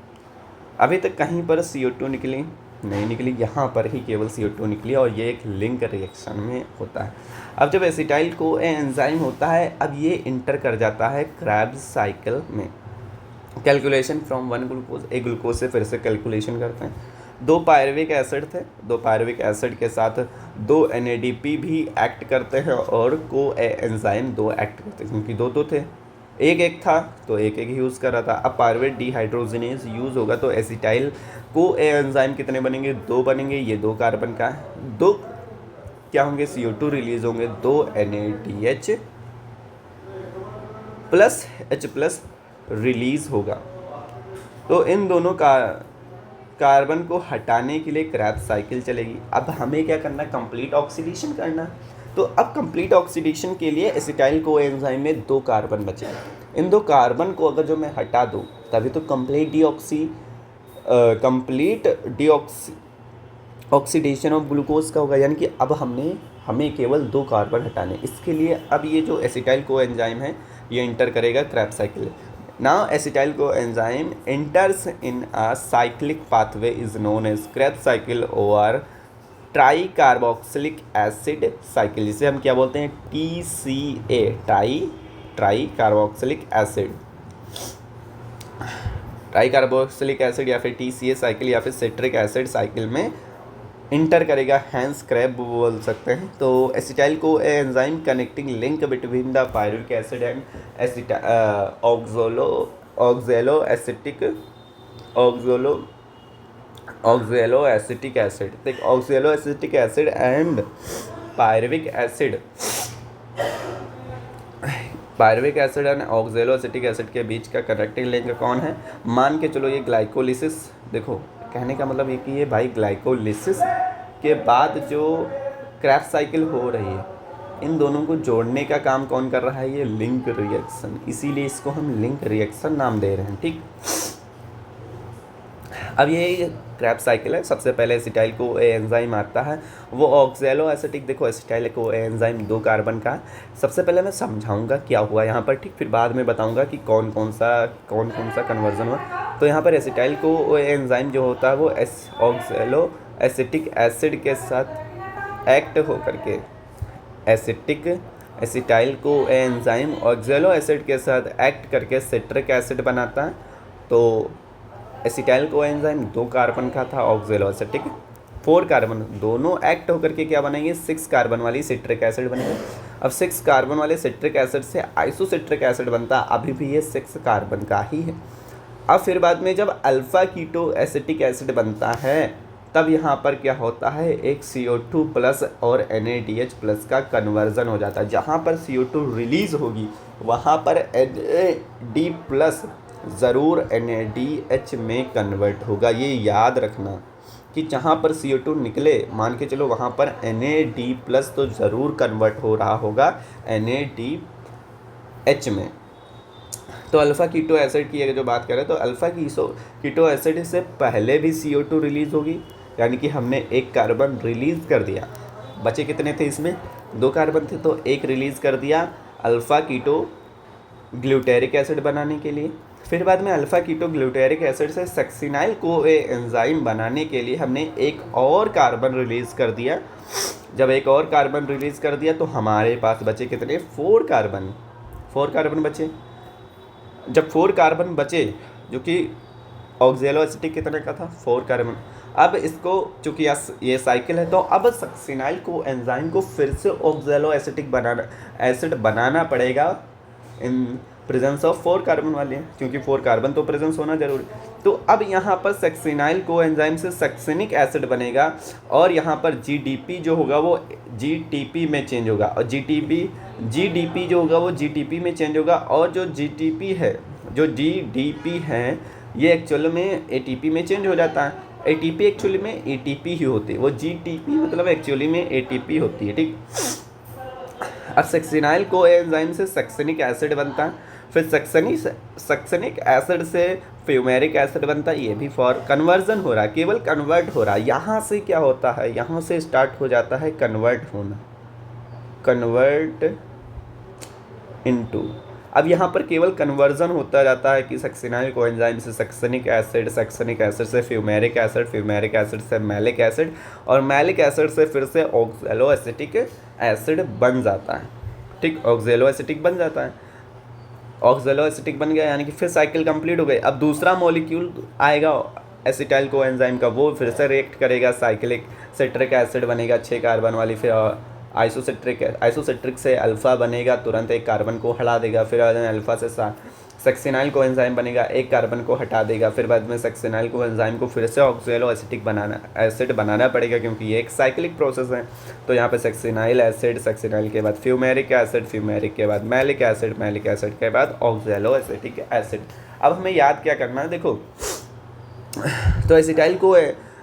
अभी तक कहीं पर CO2 निकली नहीं निकली, यहाँ पर ही केवल CO2 निकली और ये एक लिंक रिएक्शन में होता है। अब जब एसिटाइल को एंजाइम होता है, अब ये इंटर कर जाता है क्रेब्स साइकिल में। कैलकुलेशन फ्रॉम 1 ग्लूकोज, एक ग्लूकोज से फिर से कैलकुलेशन करते हैं। 2 पायरुविक एसिड थे, 2 पायरुविक एसिड के साथ 2 NADP भी एक्ट करते हैं और को एंजाइम 2 एक्ट करते हैं, क्योंकि 2 थे, एक था तो एक यूज़ कर रहा था। अब पायरुवेट डीहाइड्रोजिनेज यूज़ होगा तो एसिटाइल को एंजाइम कितने बनेंगे, 2 बनेंगे, ये 2 कार्बन का है, 2 क्या होंगे, CO2 रिलीज होंगे, 2 NADH प्लस H+ रिलीज होगा। तो इन दोनों का कार्बन को हटाने के लिए क्रेब्स साइकिल चलेगी। अब हमें क्या करना है, कंप्लीट ऑक्सीडेशन करना। तो अब कंप्लीट ऑक्सीडेशन के लिए एसिटाइल को एंजाइम में 2 कार्बन बचे। इन 2 कार्बन को अगर जो मैं हटा दूँ तभी तो कंप्लीट ऑक्सीडेशन ऑफ ग्लूकोज का होगा। यानी कि अब हमें केवल 2 कार्बन हटाने। इसके लिए अब ये जो एसिटाइल को एंजाइम है ये इंटर करेगा Krebs cycle. Now acetyl coenzyme enters in a cyclic pathway is known as Krebs cycle or tricarboxylic acid cycle, जिसे हम क्या बोलते हैं, TCA, ट्राईकार्बोक्सिलिक एसिड या फिर TCA साइकिल या फिर सिट्रिक एसिड साइकिल में इंटर करेगा, हैंस क्रैब बोल सकते हैं। तो acetyl co enzyme connecting link between the pyruvic acid and oxalo acetic acid and pyruvic acid and oxalo acetic acid के बीच का कनेक्टिंग लिंक कौन है, मान के चलो ये ग्लाइकोलिसिस। देखो कहने का मतलब ये कि ये भाई ग्लाइकोलिसिस के बाद जो क्रेब्स साइकिल हो रही है, इन दोनों को जोड़ने का काम कौन कर रहा है, ये लिंक रिएक्शन, इसीलिए इसको हम लिंक रिएक्शन नाम दे रहे हैं, ठीक। अब ये क्रेब्स साइकिल है, सबसे पहले एसिटाइल को एंजाइम आता है, वो ऑक्सैलो एसिटिक, देखो एसिटाइल को एंजाइम 2 कार्बन का। सबसे पहले मैं समझाऊंगा क्या हुआ यहाँ पर, ठीक, फिर बाद में बताऊंगा कि कौन कौन सा कन्वर्जन हुआ। तो यहाँ पर एसिटाइल को एंजाइम जो होता है वो ऑक्सैलो एसिटिक एसिड के साथ act acetic acetyl co enzyme ऑक्जेलो acid के साथ एक्ट करके सिट्रिक एसिड बनाता है। तो एसिटाइल को एंजाइम 2 कार्बन का था, ऑक्जेलो एसिटिक 4 कार्बन, दोनों एक्ट होकर के क्या बनेंगे 6 कार्बन वाली सिट्रिक एसिड बनेगी। अब 6 कार्बन वाले सिट्रिक एसिड से आइसोसिट्रिक एसिड बनता, अभी भी ये 6 कार्बन का ही है। अब फिर बाद में जब अल्फ़ा कीटो एसिटिक एसिड बनता है तब यहाँ पर क्या होता है, एक CO2 प्लस और NaDH प्लस का कन्वर्जन हो जाता है। जहाँ पर CO2 रिलीज़ होगी वहाँ पर NAD प्लस ज़रूर NaDH में कन्वर्ट होगा। ये याद रखना कि जहाँ पर CO2 निकले, मान के चलो वहाँ पर NaD प्लस तो ज़रूर कन्वर्ट हो रहा होगा NaDH में। तो अल्फ़ा कीटो एसिड की अगर जो बात करें तो अल्फ़ा कीटो एसिड से पहले भी CO2 रिलीज़ होगी, यानी कि हमने 1 कार्बन रिलीज़ कर दिया। बचे कितने थे इसमें, 2 कार्बन थे, तो 1 रिलीज़ कर दिया अल्फ़ा कीटो ग्लूटेरिक एसिड बनाने के लिए। फिर बाद में अल्फ़ा कीटो ग्लूटेरिक एसिड से सक्सिनाइल को एंजाइम बनाने के लिए हमने 1 और कार्बन रिलीज़ कर दिया। जब 1 और कार्बन रिलीज़ कर दिया तो हमारे पास बचे कितने, 4 कार्बन बचे। जब 4 कार्बन बचे, जो कि ऑक्जेलो एसिटिक कितने का था, 4 कार्बन। अब इसको चूँकि ये साइकिल है तो अब सक्सिनाइल को एंजाइम को फिर से ऑक्जेलो एसिटिक एसिड बनाना पड़ेगा इन प्रेजेंस ऑफ 4 कार्बन वाले, क्योंकि 4 कार्बन तो प्रेजेंस होना जरूरी। तो अब यहाँ पर सक्सिनाइल को एंजाइम से सक्सिनिक एसिड बनेगा और यहाँ पर GDP जो होगा वो GTP में चेंज होगा, और GDP जो होगा वो GTP में चेंज होगा। और जो GTP है, जो GDP है, ये एक्चुअल में ATP में चेंज हो जाता है। ATP एक्चुअली में ATP ही होती है, वो GTP मतलब एक्चुअली में ATP होती है, ठीक। अब सक्सिनाइल को एंजाइम से सक्सिनिक एसिड बनता है, फिर सक्सिनिक एसिड से फ्यूमेरिक एसिड बनता है। ये भी फॉर कन्वर्जन हो रहा है, केवल कन्वर्ट हो रहा है। यहाँ से क्या होता है, यहाँ से स्टार्ट हो जाता है कन्वर्ट होना, कन्वर्ट इनटू। अब यहाँ पर केवल कन्वर्जन होता जाता है कि सक्सिनाइल को एंजाइम से सक्सिनिक एसिड से फ्यूमेरिक एसिड से मैलिक एसिड, और मैलिक एसिड से फिर से ऑक्जेलो एसिटिक एसिड बन जाता है, ठीक। ऑक्जेलो एसिटिक बन जाता है, ऑक्जेलो एसिटिक बन गया, यानी कि फिर साइकिल कंप्लीट हो गई। अब दूसरा मॉलिक्यूल आएगा एसिटाइल को एंजाइम का, वो फिर से रिएक्ट करेगा, साइक्लिक सिट्रिक एसिड बनेगा 6 कार्बन वाली, फिर आइसोसिट्रिक से अल्फ़ा बनेगा, तुरंत 1 कार्बन को हटा देगा। फिर अल्फ़ा से सक्सिनाइल को एंजाइम बनेगा, 1 कार्बन को हटा देगा। फिर बाद में सक्सिनाइल को एंजाइम को फिर से ऑक्जेलो एसिटिक एसिड बनाना पड़ेगा, क्योंकि ये एक साइक्लिक प्रोसेस है। तो यहाँ पे सक्सिनाइल एसिड, सक्सिनाइल के बाद फ्यूमेरिक एसिड, फ्यूमेरिक के बाद मैलिक एसिड के बाद ऑक्जेलो एसिटिक एसिड। अब हमें याद क्या करना है, देखो तो एसिटाइल को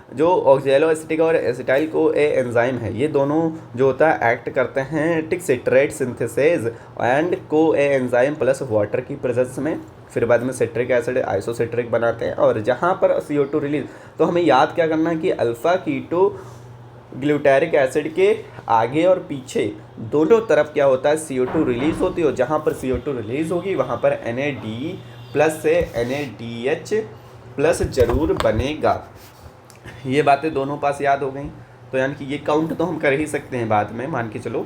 जो ऑक्जेलो एसिटिक और एसिटाइल को एंजाइम है, ये दोनों जो होता है एक्ट करते हैं टिक सिट्रेट सिंथेसिस एंड को एंजाइम प्लस वाटर की प्रेजेंस में। फिर बाद में सिट्रिक एसिड आइसोसिट्रिक बनाते हैं। और जहाँ पर CO2 रिलीज, तो हमें याद क्या करना है कि अल्फ़ा कीटो ग्लूटेरिक एसिड के आगे और पीछे दोनों तरफ क्या होता है, CO2 रिलीज़ होती है, और जहाँ पर CO2 रिलीज़ होगी वहाँ पर NAD प्लस से NaDH प्लस ज़रूर बनेगा। ये बातें दोनों पास याद हो गई, तो यानी कि ये काउंट तो हम कर ही सकते हैं बाद में, मान के चलो।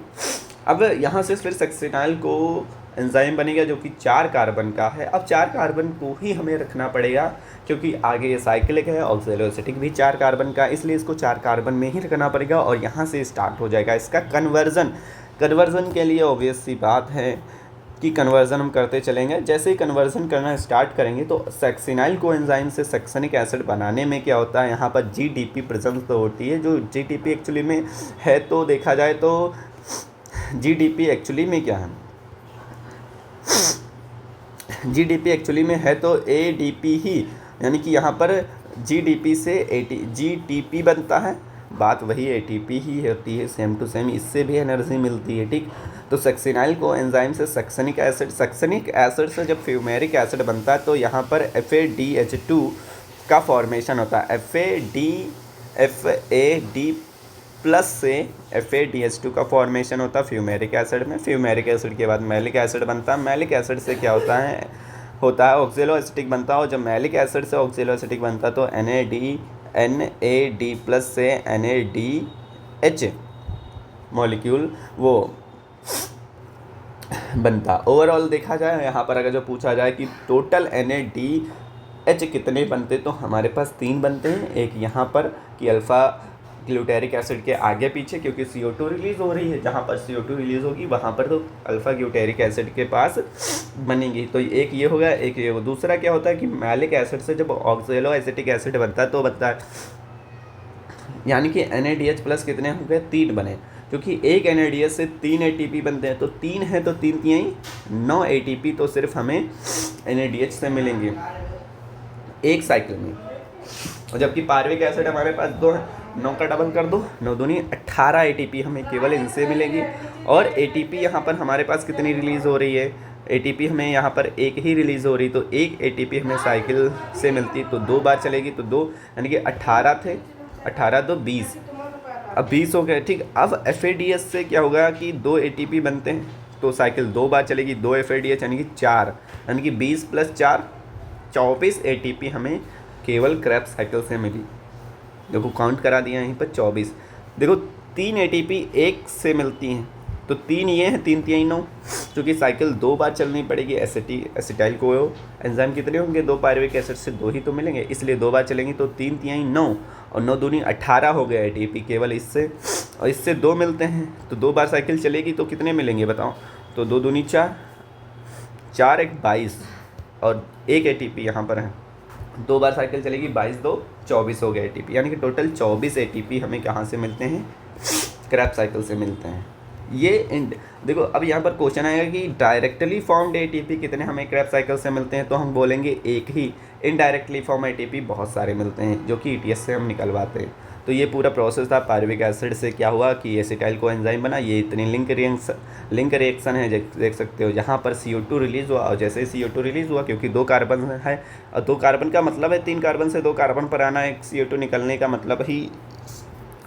अब यहाँ से फिर सक्सिनाइल को एंजाइम बनेगा जो कि 4 कार्बन का है। अब 4 कार्बन को ही हमें रखना पड़ेगा, क्योंकि आगे ये साइक्लिक है, ऑक्जेलो एसिटिक भी 4 कार्बन का, इसलिए इसको 4 कार्बन में ही रखना पड़ेगा। और यहाँ से स्टार्ट हो जाएगा इसका कन्वर्जन के लिए ऑब्वियस सी बात है कि कन्वर्जन हम करते चलेंगे। जैसे ही कन्वर्जन करना स्टार्ट करेंगे तो सक्सिनाइल को एंजाइम से सक्सिनिक एसिड बनाने में क्या होता है, यहाँ पर GDP प्रेजेंस तो होती है। जो GDP एक्चुअली में है, तो देखा जाए तो GDP एक्चुअली में क्या है, GDP एक्चुअली में है तो ADP ही, यानी कि यहाँ पर GDP से GTP बनता है, बात वही ATP ही होती है, सेम टू सेम, इससे भी एनर्जी मिलती है, ठीक। तो सक्सिनाइल को एंजाइम से सक्सिनिक एसिड से जब फ्यूमेरिक एसिड बनता है तो यहाँ पर FADH2 का फॉर्मेशन होता है। FAD प्लस से FADH2 का फॉर्मेशन होता है फ्यूमेरिक एसिड में। फ्यूमेरिक एसिड के बाद मैलिक एसिड बनता है। मैलिक एसिड से क्या होता है ऑक्जेलो एसिटिक बनता है, और जब मैलिक एसिड से ऑक्जेलो एसिटिक बनता है तो NAD प्लस से NADH मॉलिक्यूल वो बनता। ओवरऑल देखा जाए यहाँ पर अगर जो पूछा जाए कि टोटल NADH कितने बनते, तो हमारे पास 3 बनते हैं। एक यहाँ पर कि अल्फ़ा ग्लूटेरिक एसिड के आगे पीछे, क्योंकि CO2 रिलीज़ हो रही है, जहाँ पर CO2 रिलीज़ होगी वहाँ पर तो अल्फ़ा ग्लूटेरिक एसिड के पास बनेंगी। तो एक ये हो गया, एक ये हो। दूसरा क्या होता है कि मैलिक एसिड से जब ऑक्सैलो एसिटिक एसिड बनता है तो बनता है, यानी कि NADH प्लस कितने हो गए, 3 बने, क्योंकि एक NADH से 3 ATP बनते हैं। तो 3 है तो 3 तिहाई 9 ATP तो सिर्फ हमें NADH से मिलेंगे एक साइकिल में। और जबकि पार्विक एसिड हमारे पास 2 है, 9 का डबल कर दो, 9 दूनी 18 ATP हमें केवल इनसे मिलेगी। और ATP यहाँ पर हमारे पास कितनी रिलीज़ हो रही है, ATP हमें यहाँ पर एक ही रिलीज़ हो रही, तो एक ATP हमें साइकिल से मिलती, तो 2 बार चलेगी, तो 2 यानी कि 18 थे, 18 तो 20, अब 20 हो गए। ठीक, अब FADH से क्या होगा कि 2 ATP बनते हैं, तो साइकिल 2 बार चलेगी, 2 FADH यानी कि 4, यानी कि 20 + 4 24 ATP हमें केवल क्रेब्स साइकिल से मिली। देखो काउंट करा दिया यहीं पर 24। देखो 3 ATP एक से मिलती हैं, तो 3 ये हैं, 3 तिहाई 9, क्योंकि साइकिल 2 बार चलनी पड़ेगी। एसिटाइल को एंजाइम कितने होंगे, 2 पायरुविक एसिड से 2 ही तो मिलेंगे, इसलिए 2 बार चलेंगी, तो 3 तिहाई 9 और 9 दूनी 18 हो गया ATP केवल इससे, और इससे 2 मिलते हैं, तो 2 बार साइकिल चलेगी तो कितने मिलेंगे बताओ, तो 2 दूनी 4, 4 एक 22 और एक ATP यहाँ पर है, 2 बार साइकिल चलेगी, 22 2 24 हो गया ATP, यानी कि टोटल 24 ATP हमें कहाँ से मिलते हैं, क्रैब साइकिल से मिलते हैं। ये देखो अब यहाँ पर क्वेश्चन आएगा कि डायरेक्टली फॉर्म्ड ATP कितने हमें क्रैब साइकिल से मिलते हैं, तो हम बोलेंगे एक ही। इनडायरेक्टली फॉर्म ATP बहुत सारे मिलते हैं जो कि ETS से हम निकलवाते हैं। तो ये पूरा प्रोसेस था। पायरुविक एसिड से क्या हुआ कि एसिटाइल को एंजाइम बना, ये इतनी लिंक रिएक्शन है, देख सकते हो, जहाँ पर CO2 रिलीज़ हुआ, और जैसे ही CO2 रिलीज़ हुआ, क्योंकि 2 कार्बन है और 2 कार्बन का मतलब है 3 कार्बन से 2 कार्बन पर आना, एक CO2 निकलने का मतलब ही,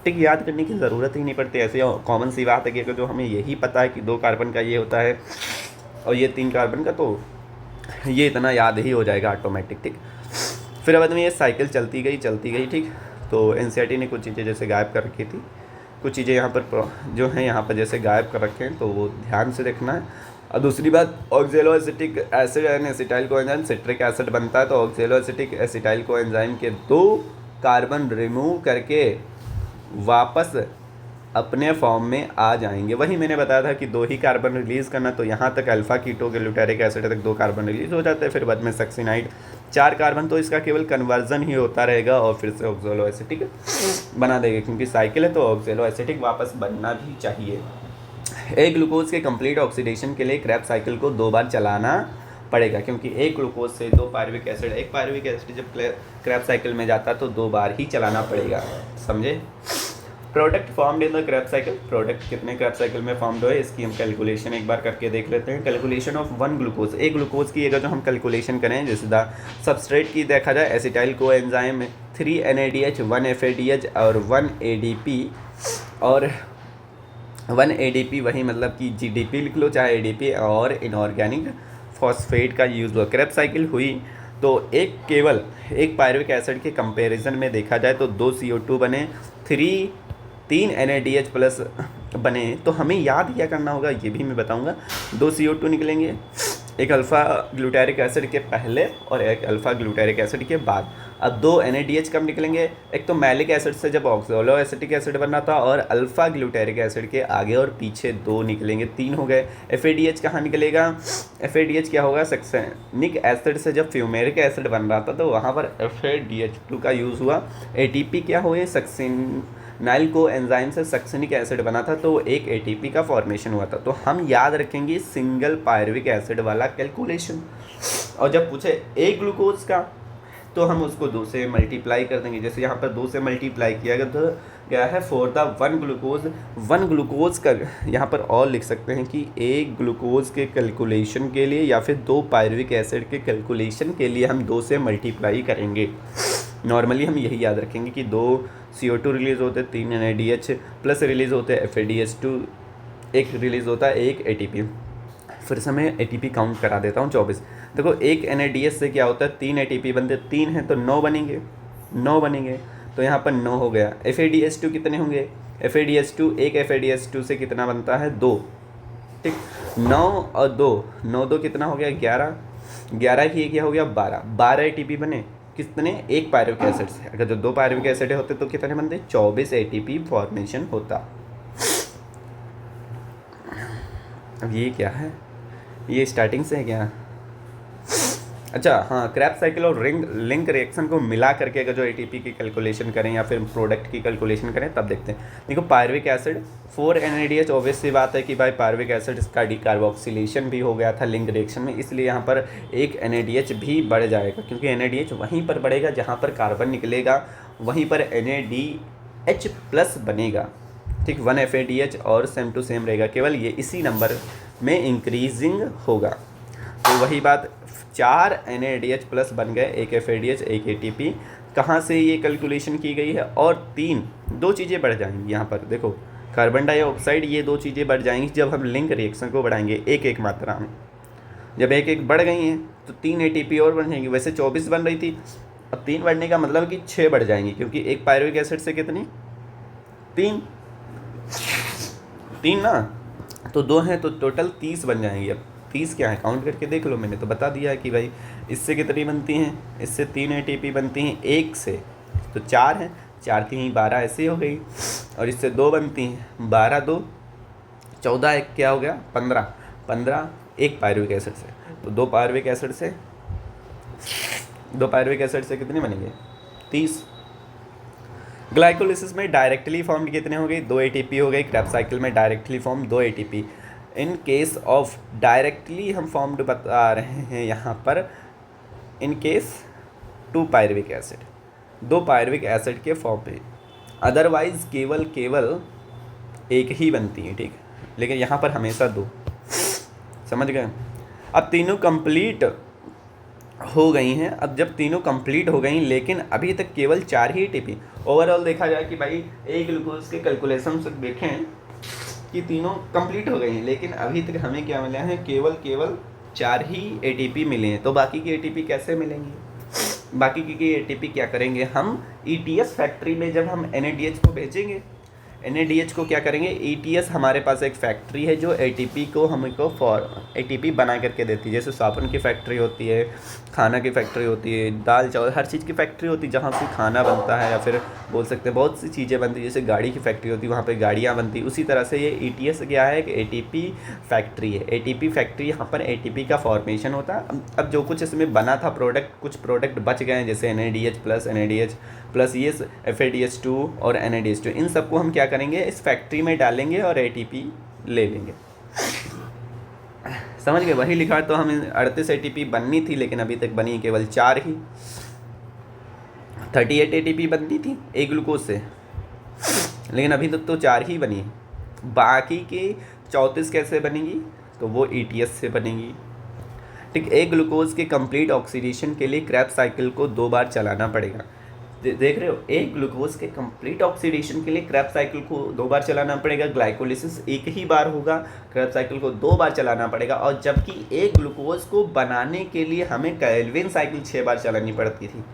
ठीक, याद करने की ज़रूरत ही नहीं पड़ती। ऐसे कॉमन सी बात है कि अगर जो हमें यही पता है कि 2 कार्बन का ये होता है और ये 3 कार्बन का, तो ये इतना याद ही हो जाएगा ऑटोमेटिक। ठीक, फिर अब में ये साइकिल चलती गई। ठीक, तो NCERT ने कुछ चीज़ें जैसे गायब कर रखी थी, कुछ चीज़ें यहाँ पर जो हैं यहाँ पर जैसे गायब कर रखे हैं, तो वो ध्यान से देखना है। और दूसरी बात, oxalo acetic acid and acetyl co enzyme citric acid बनता है, तो oxalo acetic acetyl co enzyme के 2 कार्बन रिमूव करके वापस अपने फॉर्म में आ जाएंगे। वही मैंने बताया था कि 2 ही कार्बन रिलीज़ करना, तो यहाँ तक अल्फ़ा कीटो ग्लूटारिक एसिड तक 2 कार्बन रिलीज़ हो जाते हैं, फिर बाद में सक्सिनाइड 4 कार्बन, तो इसका केवल कन्वर्जन ही होता रहेगा और फिर से ऑक्सैलो एसिटिक बना देगा, क्योंकि साइकिल है तो ऑक्सैलो एसिटिक वापस बनना भी चाहिए। एक ग्लूकोज के कंप्लीट ऑक्सीडेशन के लिए क्रैब साइकिल को 2 बार चलाना पड़ेगा, क्योंकि एक ग्लूकोज से 2 पायरुविक एसिड, एक पायरुविक एसिड जब क्रैब साइकिल में जाता है तो 2 बार ही चलाना पड़ेगा, समझे। Product formed in the Krebs cycle, product कितने क्रैब साइकिल में फॉर्म्ड हुए इसकी हम कैलकुलेशन एक बार करके देख लेते हैं। कैलकुलेशन ऑफ 1 ग्लूकोज, एक ग्लूकोज की अगर जो हम कैलकुलेशन करें, जैसे द सब्सट्रेट की देखा जाए, acetyl co enzyme 3 NADH 1 FADH और 1 ADP, और 1 ADP वही मतलब कि GDP लिख लो चाहे ADP, और इनऑर्गेनिक फॉस्फेट का यूज़ हुआ। क्रैब साइकिल हुई तो केवल एक पायरुविक एसिड के कंपैरिजन में देखा जाए तो 2 CO2 बने, 3 NADH प्लस बने, तो हमें याद क्या करना होगा ये भी मैं बताऊंगा। 2 CO2 निकलेंगे, एक अल्फ़ा ग्लूटारिक एसिड के पहले और एक अल्फ़ा ग्लूटारिक एसिड के बाद। अब 2 NADH कब निकलेंगे, एक तो मैलिक एसिड से जब ऑक्सैलो एसिटिक एसिड बनना था, और अल्फ़ा ग्लूटारिक एसिड के आगे और पीछे 2 निकलेंगे, 3 हो गए। FADH कहाँ निकलेगा, FADH क्या होगा, सक्सेनिक एसिड से जब फ्यूमेरिक एसिड बन रहा था तो वहाँ पर FADH2 का यूज़ हुआ। ATP क्या हुए, सक्सेनाइल को एंजाइम से सक्सेनिक एसिड बना था, तो एक ATP का फॉर्मेशन हुआ था। तो हम याद रखेंगे सिंगल पायरुविक एसिड वाला कैलकुलेशन, और जब पूछे एक ग्लूकोज का तो हम उसको 2 से मल्टीप्लाई कर देंगे। जैसे यहाँ पर 2 से मल्टीप्लाई किया गया है फॉर द 1 ग्लूकोज, 1 ग्लूकोज का यहाँ पर और लिख सकते हैं कि एक ग्लूकोज के कैलकुलेशन के लिए या फिर 2 पायरुविक एसिड के कैलकुलेशन के लिए हम 2 से मल्टीप्लाई करेंगे। नॉर्मली हम यही याद रखेंगे कि 2 CO2 रिलीज़ होते हैं, 3 NADH प्लस रिलीज़ होते हैं, FADH2 एक रिलीज़ होता है, एक ATP। फिर से मैं ATP काउंट करा देता हूँ 24। देखो एक NADH से क्या होता है, 3 ATP बनते, 3 हैं तो 9 बनेंगे, तो यहाँ पर 9 हो गया। FADH2 कितने होंगे, FADH2 एक FADH2 से कितना बनता है, 2, ठीक। 9 और 2, 9 2 कितना हो गया 11, 11 की क्या हो गया 12, 12 ATP बने कितने, एक पायरुविक एसिड से। अगर जो 2 पायरुविक एसिड होते तो कितने बनते, 24 ATP फॉर्मेशन होता। अब ये क्या है, ये स्टार्टिंग से है क्या, अच्छा हाँ, क्रैब्स साइकिल और लिंक रिएक्शन को मिला करके अगर जो ATP की कैलकुलेशन करें या फिर प्रोडक्ट की कैलकुलेशन करें तब देखते हैं। देखो पायरुविक एसिड 4 NADH, ऑब्वियस सी बात है कि भाई पायरुविक एसिड इसका डिकार्बोक्सिलेशन भी हो गया था लिंक रिएक्शन में, इसलिए यहाँ पर एक NADH भी बढ़ जाएगा, क्योंकि NADH वहीं पर बढ़ेगा जहाँ पर कार्बन निकलेगा, वहीं पर NADH प्लस बनेगा, ठीक। 1 FADH और सेम टू सेम रहेगा, केवल ये इसी नंबर में इंक्रीजिंग होगा। तो वही बात, 4 NADH प्लस बन गए, एक FADH एक ATP, कहाँ से ये कैलकुलेशन की गई है, और 2 चीज़ें बढ़ जाएंगी यहाँ पर, देखो कार्बन डाइऑक्साइड, ये 2 चीज़ें बढ़ जाएंगी जब हम लिंक रिएक्शन को बढ़ाएंगे एक मात्रा में। जब एक बढ़ गई हैं तो 3 ATP और बढ़ जाएंगी, वैसे 24 बन रही थी, अब 3 बढ़ने का मतलब कि 6 बढ़ जाएंगी, क्योंकि एक पायरुविक एसिड से कितनी, 3 ना, तो 2 हैं तो टोटल 30 बन जाएंगी। अब 30 क्या है, काउंट करके देख लो, मैंने तो बता दिया है कि भाई इससे कितनी बनती हैं, इससे 3 ATP बनती हैं, एक से तो 4 हैं, 4 3 12 ऐसे हो गई, और इससे 2 बनती हैं, 12 2 14, एक क्या हो गया 15, 15 एक पायरुविक एसिड से, तो 2 पायरुविक एसिड से कितने बनेंगे 30। ग्लाइकोलिसिस में डायरेक्टली फॉर्म्ड कितने हो गए, 2 ATP हो गई, क्रैब्स साइकिल में directly form 2 ATP। In case of directly हम फॉर्म्ड बता रहे हैं यहाँ पर, in case 2 pyruvic acid, 2 pyruvic acid के फॉर्म पे, अदरवाइज केवल एक ही बनती है, ठीक, लेकिन यहाँ पर हमेशा 2, समझ गए। अब तीनों कंप्लीट हो गई हैं, अब जब तीनों कंप्लीट हो गई लेकिन अभी तक केवल 4 ही ATP, ओवरऑल देखा जाए कि भाई एक ग्लूकोज के कैलकुलेशन से देखें कि तीनों कंप्लीट हो गई हैं, लेकिन अभी तक हमें क्या मिला है, केवल 4 ही ATP मिले हैं। तो बाकी की ATP कैसे मिलेंगी, बाकी की ATP क्या करेंगे हम, ETS फैक्ट्री में जब हम NADH को भेजेंगे, NADH को क्या करेंगे, ETS हमारे पास एक फैक्ट्री है जो ATP को हमको ATP बना करके देती है, जैसे साबुन की फैक्ट्री होती है, खाना की फैक्ट्री होती है, दाल चावल हर चीज़ की फैक्ट्री होती है जहाँ से खाना बनता है, या फिर बोल सकते हैं बहुत सी चीज़ें बनती है, जैसे गाड़ी की फैक्ट्री होती है वहाँ पे गाड़ियाँ बनती है, उसी तरह से ये ETS क्या है, एक ATP फैक्ट्री है। ATP फैक्ट्री, यहाँ पर ATP का फॉर्मेशन होता है। अब जो कुछ इसमें बना था प्रोडक्ट, कुछ प्रोडक्ट बच गए हैं, जैसे NADH प्लस ये FADH2 और NADH2, इन सबको हम क्या करेंगे, इस फैक्ट्री में डालेंगे और ATP ले लेंगे, समझ गए। वही लिखा, तो हम 38 ATP बननी थी लेकिन अभी तक बनी केवल 4 ही, 38 ATP बनती थी एक ग्लूकोज से, लेकिन अभी तक तो 4 ही बनी, बाकी के 34 कैसे बनेंगी, तो वो ETS से बनेंगी, ठीक। एक ग्लूकोज के कंप्लीट ऑक्सीडेशन के लिए क्रैब्स साइकिल को 2 बार चलाना पड़ेगा, देख रहे हो, एक ग्लूकोज के कंप्लीट ऑक्सीडेशन के लिए क्रैब्स साइकिल को 2 बार चलाना पड़ेगा, ग्लाइकोलिसिस एक ही बार होगा, क्रैब्स साइकिल को 2 बार चलाना पड़ेगा, और जबकि एक ग्लूकोज को बनाने के लिए हमें केल्विन साइकिल 6 बार चलानी पड़ती थी,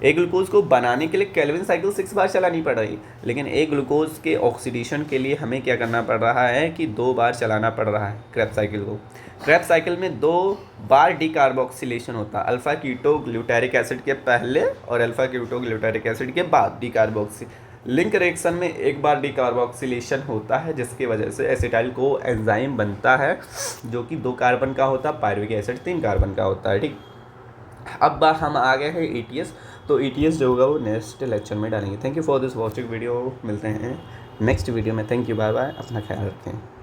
एक ग्लूकोज को बनाने के लिए केल्विन साइकिल 6 बार चलानी पड़ रही, लेकिन एक ग्लूकोज के ऑक्सीडेशन के लिए हमें क्या करना पड़ रहा है कि 2 बार चलाना पड़ रहा है क्रैब्स साइकिल को। क्रैब्स साइकिल में 2 बार डिकार्बोक्सिलेशन होता है, अल्फा कीटो ग्लूटारिक एसिड के पहले और अल्फा कीटो ग्लूटारिक एसिड के बाद डिकार्बोक्सी। लिंक रिएक्शन में 1 बार डिकार्बोक्सिलेशन होता है, जिसकी वजह से एसिटाइल को एंजाइम बनता है जो कि 2 कार्बन का होता है, पायरुविक एसिड 3 कार्बन का होता है, ठीक। अब हम आ गए हैं ETS, तो ETS जो होगा वो नेक्स्ट लेक्चर में डालेंगे। Thank you for this watching video, मिलते हैं नेक्स्ट वीडियो में। थैंक यू, बाय बाय, अपना ख्याल रखें।